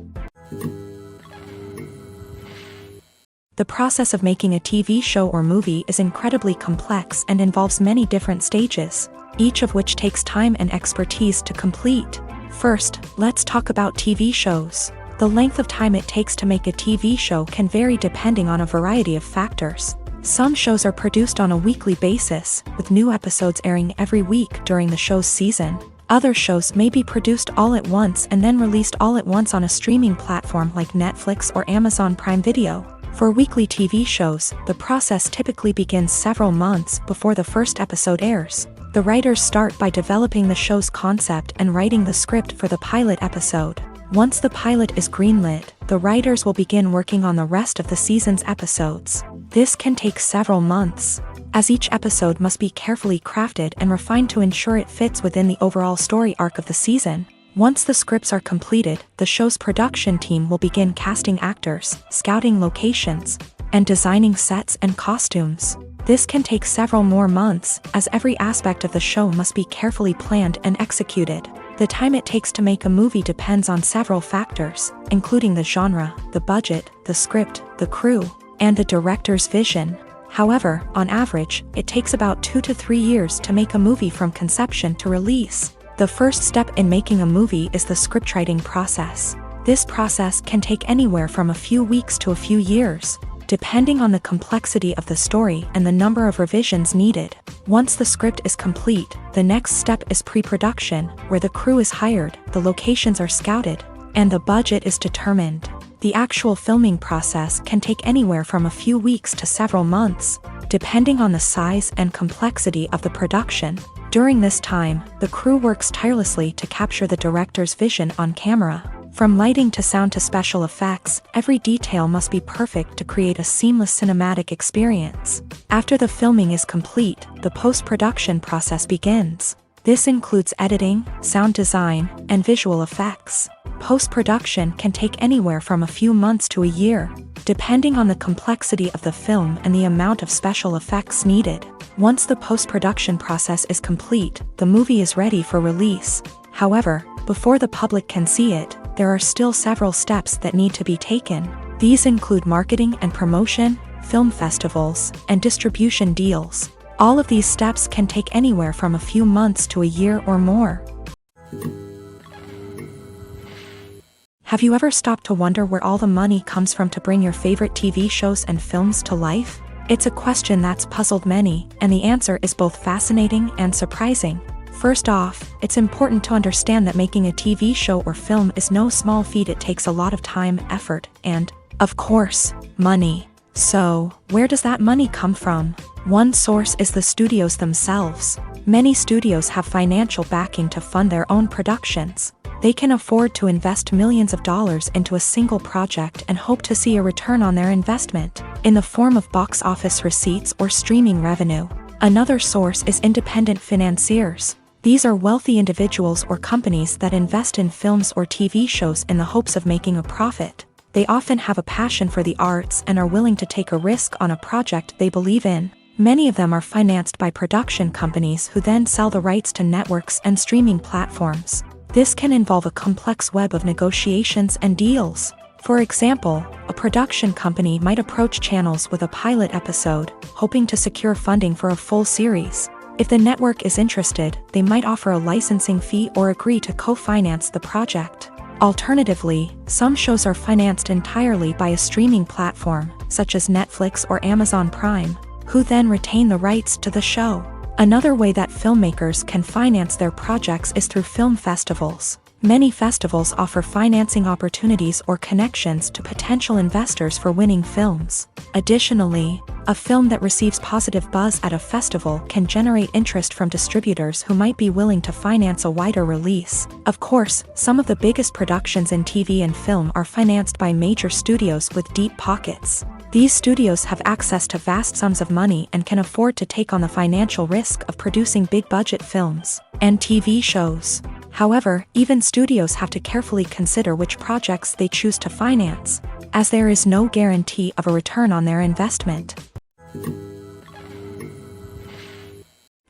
The process of making a TV show or movie is incredibly complex and involves many different stages, each of which takes time and expertise to complete. First, let's talk about TV shows. The length of time it takes to make a TV show can vary depending on a variety of factors. Some shows are produced on a weekly basis, with new episodes airing every week during the show's season. Other shows may be produced all at once and then released all at once on a streaming platform like Netflix or Amazon Prime Video. For weekly TV shows, the process typically begins several months before the first episode airs. The writers start by developing the show's concept and writing the script for the pilot episode. Once the pilot is greenlit, the writers will begin working on the rest of the season's episodes. This can take several months. as each episode must be carefully crafted and refined to ensure it fits within the overall story arc of the season. Once the scripts are completed, the show's production team will begin casting actors, scouting locations, and designing sets and costumes. This can take several more months, as every aspect of the show must be carefully planned and executed. The time it takes to make a movie depends on several factors, including the genre, the budget, the script, the crew, and the director's vision. However, on average, it takes about 2 to 3 years to make a movie from conception to release. The first step in making a movie is the scriptwriting process. This process can take anywhere from a few weeks to a few years, depending on the complexity of the story and the number of revisions needed. Once the script is complete, the next step is pre-production, where the crew is hired, the locations are scouted, and the budget is determined. The actual filming process can take anywhere from a few weeks to several months, depending on the size and complexity of the production. During this time, the crew works tirelessly to capture the director's vision on camera. From lighting to sound to special effects, every detail must be perfect to create a seamless cinematic experience. After the filming is complete, the post-production process begins. This includes editing, sound design, and visual effects. Post-production can take anywhere from a few months to a year, depending on the complexity of the film and the amount of special effects needed. Once the post-production process is complete, the movie is ready for release. However, before the public can see it, there are still several steps that need to be taken. These include marketing and promotion, film festivals, and distribution deals. All of these steps can take anywhere from a few months to a year or more. Have you ever stopped to wonder where all the money comes from to bring your favorite TV shows and films to life? It's a question that's puzzled many, and the answer is both fascinating and surprising. First off, it's important to understand that making a TV show or film is no small feat. It takes a lot of time, effort, and, of course, money. So, where does that money come from? One source is the studios themselves. Many studios have financial backing to fund their own productions. They can afford to invest millions of dollars into a single project and hope to see a return on their investment, in the form of box office receipts or streaming revenue. Another source is independent financiers. These are wealthy individuals or companies that invest in films or TV shows in the hopes of making a profit. They often have a passion for the arts and are willing to take a risk on a project they believe in. Many of them are financed by production companies who then sell the rights to networks and streaming platforms. This can involve a complex web of negotiations and deals. For example, a production company might approach channels with a pilot episode, hoping to secure funding for a full series. If the network is interested, they might offer a licensing fee or agree to co-finance the project. Alternatively, some shows are financed entirely by a streaming platform, such as Netflix or Amazon Prime, who then retain the rights to the show. Another way that filmmakers can finance their projects is through film festivals. Many festivals offer financing opportunities or connections to potential investors for winning films. Additionally, a film that receives positive buzz at a festival can generate interest from distributors who might be willing to finance a wider release. Of course, some of the biggest productions in TV and film are financed by major studios with deep pockets. These studios have access to vast sums of money and can afford to take on the financial risk of producing big-budget films and TV shows. However, even studios have to carefully consider which projects they choose to finance, as there is no guarantee of a return on their investment.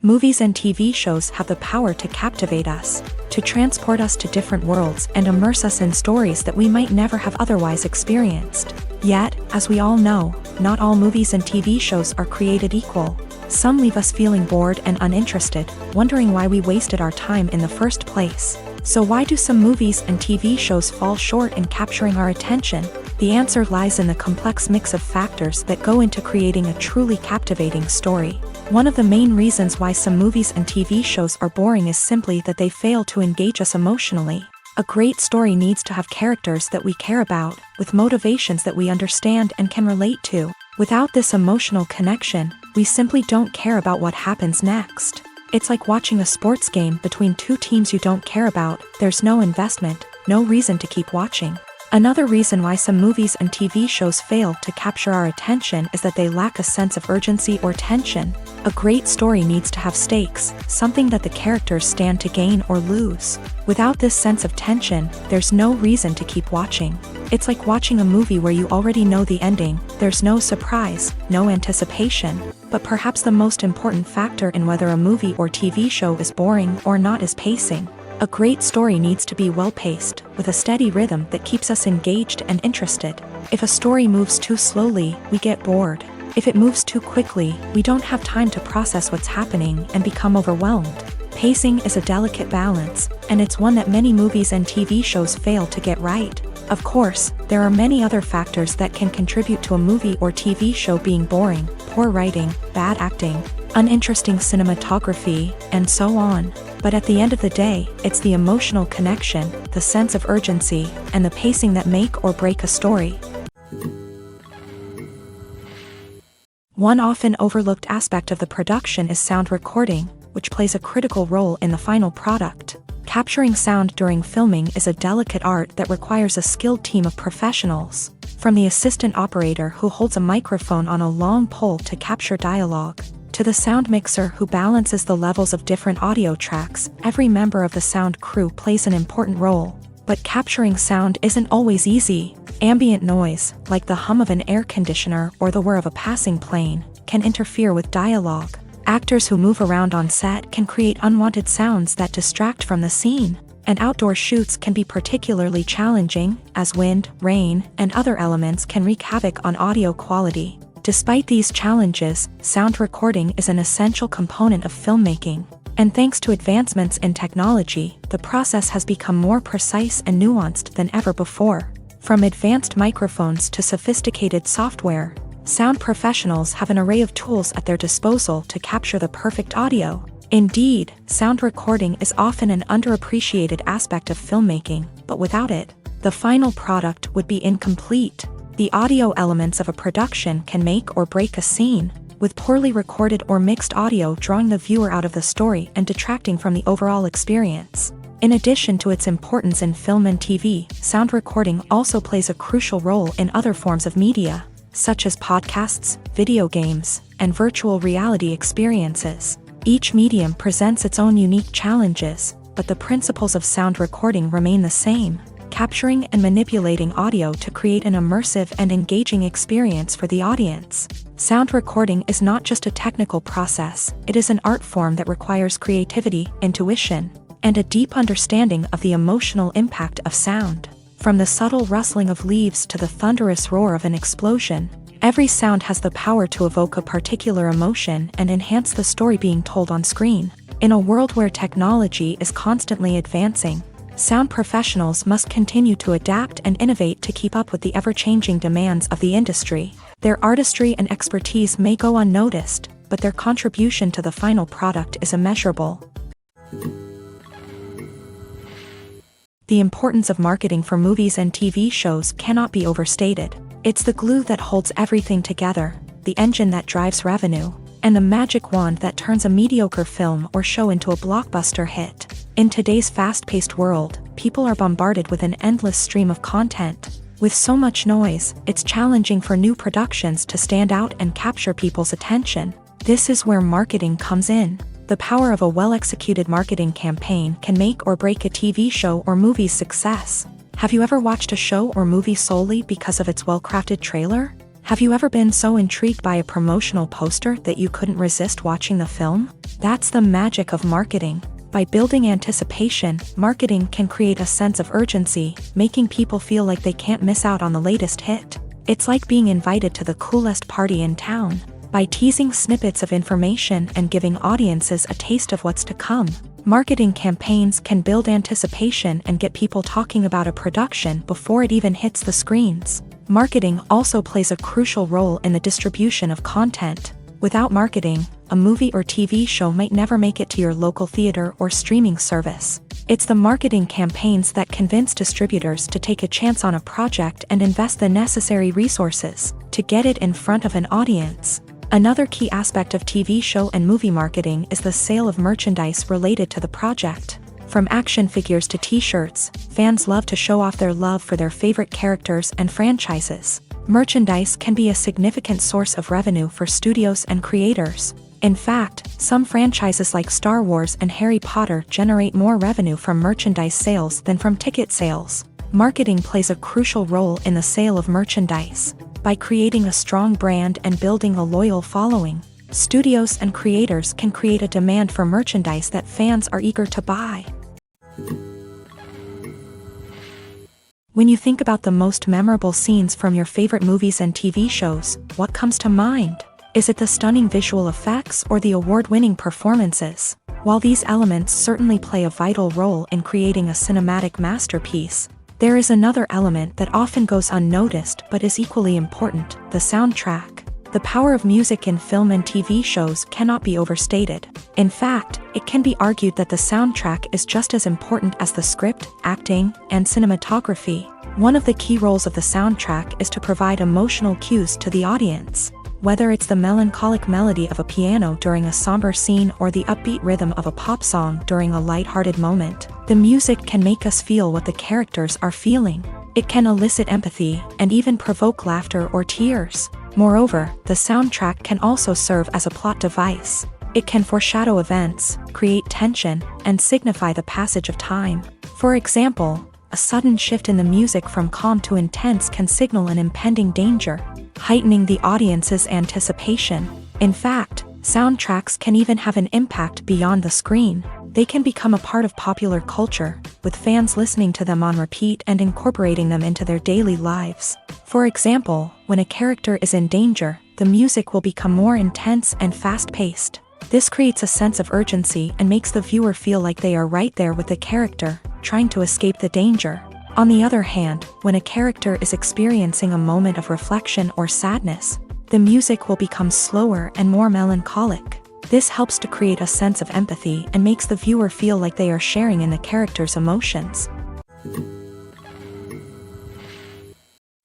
Movies and TV shows have the power to captivate us, to transport us to different worlds and immerse us in stories that we might never have otherwise experienced. Yet, as we all know, not all movies and TV shows are created equal. Some leave us feeling bored and uninterested, wondering why we wasted our time in the first place. So why do some movies and TV shows fall short in capturing our attention? The answer lies in the complex mix of factors that go into creating a truly captivating story. One of the main reasons why some movies and TV shows are boring is simply that they fail to engage us emotionally. A great story needs to have characters that we care about, with motivations that we understand and can relate to. Without this emotional connection, we simply don't care about what happens next. It's like watching a sports game between two teams you don't care about. There's no investment, no reason to keep watching. Another reason why some movies and TV shows fail to capture our attention is that they lack a sense of urgency or tension. A great story needs to have stakes, something that the characters stand to gain or lose. Without this sense of tension, there's no reason to keep watching. It's like watching a movie where you already know the ending, there's no surprise, no anticipation. But perhaps the most important factor in whether a movie or TV show is boring or not is pacing. A great story needs to be well-paced, with a steady rhythm that keeps us engaged and interested. If a story moves too slowly, we get bored. If it moves too quickly, we don't have time to process what's happening and become overwhelmed. Pacing is a delicate balance, and it's one that many movies and TV shows fail to get right. Of course, there are many other factors that can contribute to a movie or TV show being boring: poor writing, bad acting, uninteresting cinematography, and so on. But at the end of the day, it's the emotional connection, the sense of urgency, and the pacing that make or break a story. One often overlooked aspect of the production is sound recording, which plays a critical role in the final product. Capturing sound during filming is a delicate art that requires a skilled team of professionals. From the assistant operator who holds a microphone on a long pole to capture dialogue, to the sound mixer who balances the levels of different audio tracks, every member of the sound crew plays an important role. But capturing sound isn't always easy. Ambient noise, like the hum of an air conditioner or the whir of a passing plane, can interfere with dialogue. Actors who move around on set can create unwanted sounds that distract from the scene. And outdoor shoots can be particularly challenging, as wind, rain, and other elements can wreak havoc on audio quality. Despite these challenges, sound recording is an essential component of filmmaking. And thanks to advancements in technology, the process has become more precise and nuanced than ever before. From advanced microphones to sophisticated software, sound professionals have an array of tools at their disposal to capture the perfect audio. Indeed, sound recording is often an underappreciated aspect of filmmaking, but without it, the final product would be incomplete. The audio elements of a production can make or break a scene, with poorly recorded or mixed audio drawing the viewer out of the story and detracting from the overall experience. In addition to its importance in film and TV, sound recording also plays a crucial role in other forms of media, such as podcasts, video games, and virtual reality experiences. Each medium presents its own unique challenges, but the principles of sound recording remain the same: capturing and manipulating audio to create an immersive and engaging experience for the audience. Sound recording is not just a technical process, it is an art form that requires creativity, intuition, and a deep understanding of the emotional impact of sound. From the subtle rustling of leaves to the thunderous roar of an explosion, every sound has the power to evoke a particular emotion and enhance the story being told on screen. In a world where technology is constantly advancing, sound professionals must continue to adapt and innovate to keep up with the ever-changing demands of the industry. Their artistry and expertise may go unnoticed, but their contribution to the final product is immeasurable. The importance of marketing for movies and TV shows cannot be overstated. It's the glue that holds everything together, the engine that drives revenue, and the magic wand that turns a mediocre film or show into a blockbuster hit. In today's fast-paced world, people are bombarded with an endless stream of content. With so much noise, it's challenging for new productions to stand out and capture people's attention. This is where marketing comes in. The power of a well-executed marketing campaign can make or break a TV show or movie's success. Have you ever watched a show or movie solely because of its well-crafted trailer? Have you ever been so intrigued by a promotional poster that you couldn't resist watching the film? That's the magic of marketing. By building anticipation, marketing can create a sense of urgency, making people feel like they can't miss out on the latest hit. It's like being invited to the coolest party in town. By teasing snippets of information and giving audiences a taste of what's to come, marketing campaigns can build anticipation and get people talking about a production before it even hits the screens. Marketing also plays a crucial role in the distribution of content. Without marketing, a movie or TV show might never make it to your local theater or streaming service. It's the marketing campaigns that convince distributors to take a chance on a project and invest the necessary resources to get it in front of an audience. Another key aspect of TV show and movie marketing is the sale of merchandise related to the project. From action figures to t-shirts, fans love to show off their love for their favorite characters and franchises. Merchandise can be a significant source of revenue for studios and creators. In fact, some franchises like Star Wars and Harry Potter generate more revenue from merchandise sales than from ticket sales. Marketing plays a crucial role in the sale of merchandise. By creating a strong brand and building a loyal following, studios and creators can create a demand for merchandise that fans are eager to buy. When you think about the most memorable scenes from your favorite movies and TV shows, what comes to mind? Is it the stunning visual effects or the award-winning performances? While these elements certainly play a vital role in creating a cinematic masterpiece, there is another element that often goes unnoticed but is equally important: the soundtrack. The power of music in film and TV shows cannot be overstated. In fact, it can be argued that the soundtrack is just as important as the script, acting, and cinematography. One of the key roles of the soundtrack is to provide emotional cues to the audience. Whether it's the melancholic melody of a piano during a somber scene or the upbeat rhythm of a pop song during a lighthearted moment, the music can make us feel what the characters are feeling. It can elicit empathy and even provoke laughter or tears. Moreover, the soundtrack can also serve as a plot device. It can foreshadow events, create tension, and signify the passage of time. For example, a sudden shift in the music from calm to intense can signal an impending danger, heightening the audience's anticipation. In fact, soundtracks can even have an impact beyond the screen. They can become a part of popular culture, with fans listening to them on repeat and incorporating them into their daily lives. For example, when a character is in danger, the music will become more intense and fast-paced. This creates a sense of urgency and makes the viewer feel like they are right there with the character, trying to escape the danger. On the other hand, when a character is experiencing a moment of reflection or sadness, the music will become slower and more melancholic. This helps to create a sense of empathy and makes the viewer feel like they are sharing in the character's emotions.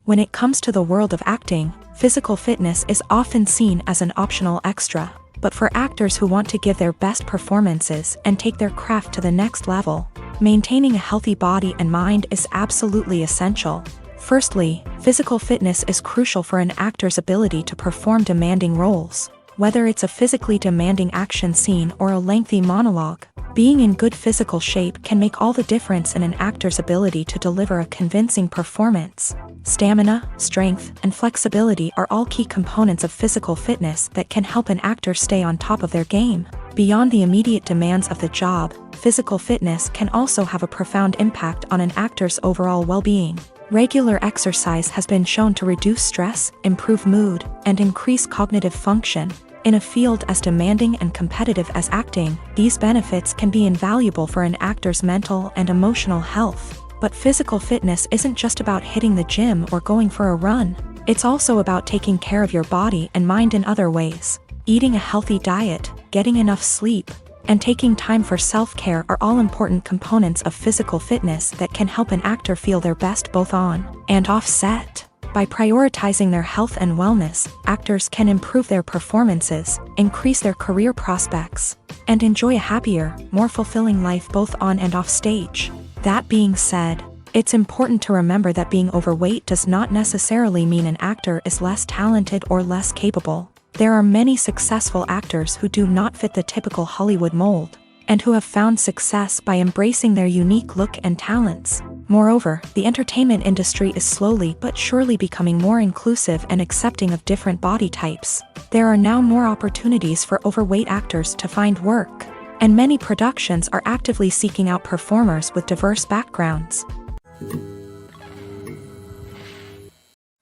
When it comes to the world of acting, physical fitness is often seen as an optional extra. But for actors who want to give their best performances and take their craft to the next level, maintaining a healthy body and mind is absolutely essential. Firstly, physical fitness is crucial for an actor's ability to perform demanding roles. Whether it's a physically demanding action scene or a lengthy monologue, being in good physical shape can make all the difference in an actor's ability to deliver a convincing performance. Stamina, strength, and flexibility are all key components of physical fitness that can help an actor stay on top of their game. Beyond the immediate demands of the job, physical fitness can also have a profound impact on an actor's overall well-being. Regular exercise has been shown to reduce stress, improve mood, and increase cognitive function. In a field as demanding and competitive as acting, these benefits can be invaluable for an actor's mental and emotional health. But physical fitness isn't just about hitting the gym or going for a run. It's also about taking care of your body and mind in other ways. Eating a healthy diet, getting enough sleep, and taking time for self-care are all important components of physical fitness that can help an actor feel their best both on and off set. By prioritizing their health and wellness, actors can improve their performances, increase their career prospects, and enjoy a happier, more fulfilling life both on and off stage. That being said, it's important to remember that being overweight does not necessarily mean an actor is less talented or less capable. There are many successful actors who do not fit the typical Hollywood mold, and who have found success by embracing their unique look and talents. Moreover, the entertainment industry is slowly but surely becoming more inclusive and accepting of different body types. There are now more opportunities for overweight actors to find work, and many productions are actively seeking out performers with diverse backgrounds.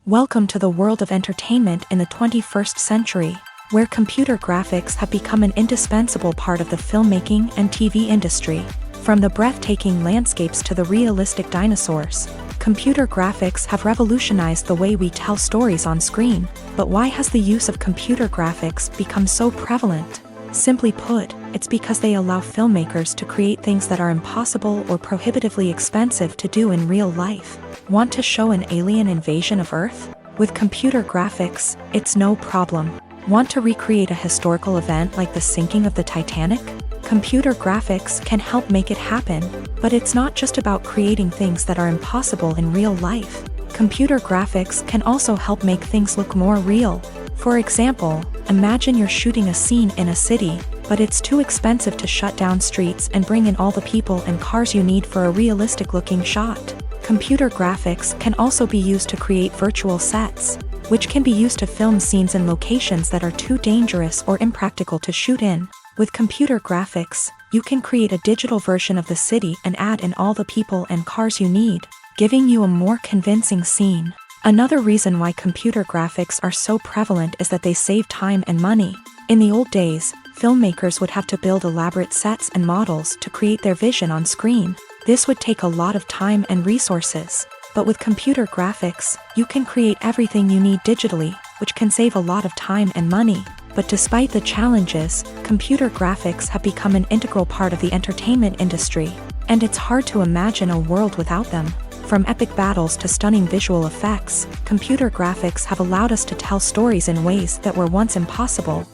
Welcome to the world of entertainment in the 21st century, where computer graphics have become an indispensable part of the filmmaking and TV industry. From the breathtaking landscapes to the realistic dinosaurs, computer graphics have revolutionized the way we tell stories on screen. But why has the use of computer graphics become so prevalent? Simply put, it's because they allow filmmakers to create things that are impossible or prohibitively expensive to do in real life. Want to show an alien invasion of Earth? With computer graphics, it's no problem. Want to recreate a historical event like the sinking of the Titanic? Computer graphics can help make it happen, but it's not just about creating things that are impossible in real life. Computer graphics can also help make things look more real. For example, imagine you're shooting a scene in a city, but it's too expensive to shut down streets and bring in all the people and cars you need for a realistic-looking shot. Computer graphics can also be used to create virtual sets, which can be used to film scenes in locations that are too dangerous or impractical to shoot in. With computer graphics, you can create a digital version of the city and add in all the people and cars you need, giving you a more convincing scene. Another reason why computer graphics are so prevalent is that they save time and money. In the old days, filmmakers would have to build elaborate sets and models to create their vision on screen. This would take a lot of time and resources. But with computer graphics, you can create everything you need digitally, which can save a lot of time and money. But despite the challenges, computer graphics have become an integral part of the entertainment industry, and it's hard to imagine a world without them. From epic battles to stunning visual effects, computer graphics have allowed us to tell stories in ways that were once impossible.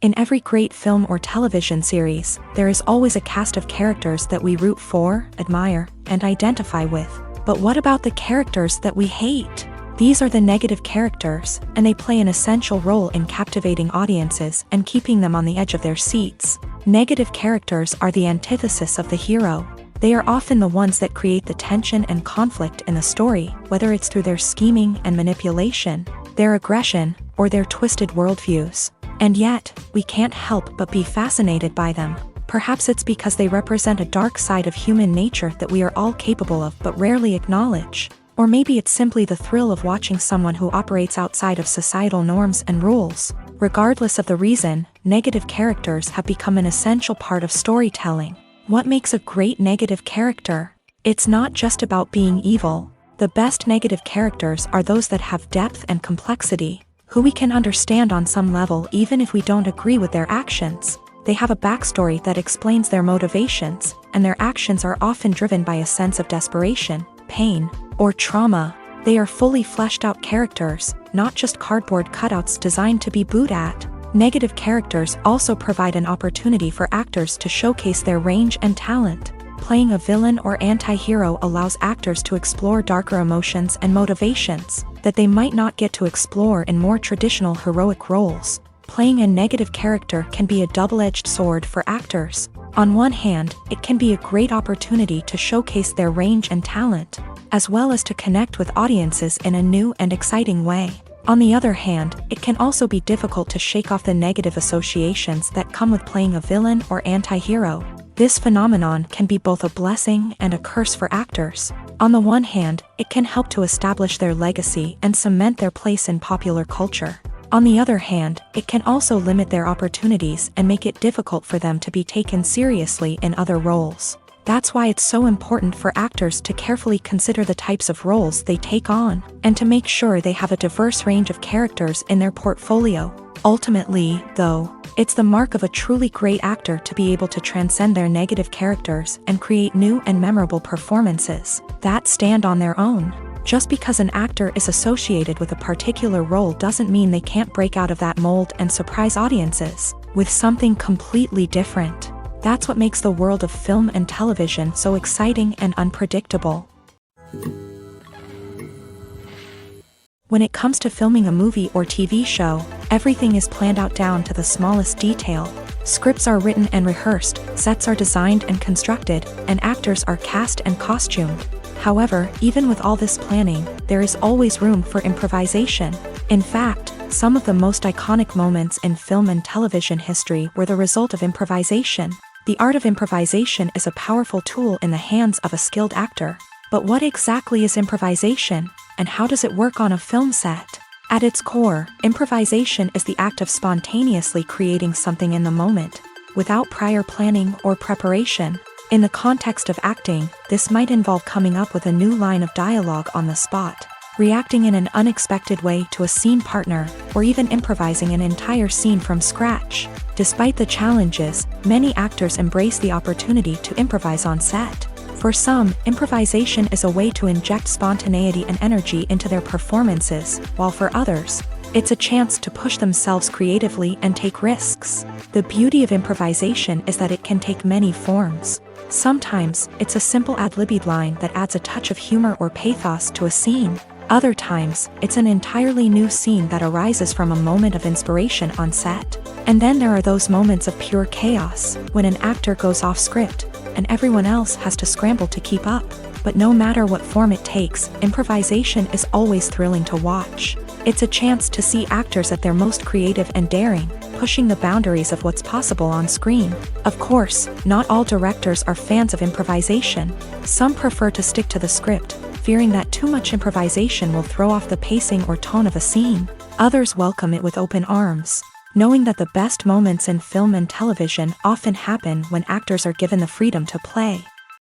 In every great film or television series, there is always a cast of characters that we root for, admire, and identify with. But what about the characters that we hate? These are the negative characters, and they play an essential role in captivating audiences and keeping them on the edge of their seats. Negative characters are the antithesis of the hero. They are often the ones that create the tension and conflict in the story, whether it's through their scheming and manipulation, their aggression, or their twisted worldviews. And yet, we can't help but be fascinated by them. Perhaps it's because they represent a dark side of human nature that we are all capable of but rarely acknowledge. Or maybe it's simply the thrill of watching someone who operates outside of societal norms and rules. Regardless of the reason, negative characters have become an essential part of storytelling. What makes a great negative character? It's not just about being evil. The best negative characters are those that have depth and complexity, who we can understand on some level even if we don't agree with their actions. They have a backstory that explains their motivations, and their actions are often driven by a sense of desperation, pain, or trauma. They are fully fleshed out characters, not just cardboard cutouts designed to be booed at. Negative characters also provide an opportunity for actors to showcase their range and talent. Playing a villain or anti-hero allows actors to explore darker emotions and motivations that they might not get to explore in more traditional heroic roles. Playing a negative character can be a double-edged sword for actors. On one hand, it can be a great opportunity to showcase their range and talent, as well as to connect with audiences in a new and exciting way. On the other hand, it can also be difficult to shake off the negative associations that come with playing a villain or anti-hero. This phenomenon can be both a blessing and a curse for actors. On the one hand, it can help to establish their legacy and cement their place in popular culture. On the other hand, it can also limit their opportunities and make it difficult for them to be taken seriously in other roles. That's why it's so important for actors to carefully consider the types of roles they take on, and to make sure they have a diverse range of characters in their portfolio. Ultimately, though, it's the mark of a truly great actor to be able to transcend their negative characters and create new and memorable performances that stand on their own. Just because an actor is associated with a particular role doesn't mean they can't break out of that mold and surprise audiences with something completely different. That's what makes the world of film and television so exciting and unpredictable. When it comes to filming a movie or TV show, everything is planned out down to the smallest detail. Scripts are written and rehearsed, sets are designed and constructed, and actors are cast and costumed. However, even with all this planning, there is always room for improvisation. In fact, some of the most iconic moments in film and television history were the result of improvisation. The art of improvisation is a powerful tool in the hands of a skilled actor. But what exactly is improvisation, and how does it work on a film set? At its core, improvisation is the act of spontaneously creating something in the moment, without prior planning or preparation. In the context of acting, this might involve coming up with a new line of dialogue on the spot, reacting in an unexpected way to a scene partner, or even improvising an entire scene from scratch. Despite the challenges, many actors embrace the opportunity to improvise on set. For some, improvisation is a way to inject spontaneity and energy into their performances, while for others, It's a chance to push themselves creatively and take risks. The beauty of improvisation is that it can take many forms. Sometimes, it's a simple ad-libbed line that adds a touch of humor or pathos to a scene. Other times, it's an entirely new scene that arises from a moment of inspiration on set. And then there are those moments of pure chaos, when an actor goes off script, and everyone else has to scramble to keep up. But no matter what form it takes, improvisation is always thrilling to watch. It's a chance to see actors at their most creative and daring, pushing the boundaries of what's possible on screen. Of course, not all directors are fans of improvisation. Some prefer to stick to the script, fearing that too much improvisation will throw off the pacing or tone of a scene. Others welcome it with open arms, knowing that the best moments in film and television often happen when actors are given the freedom to play.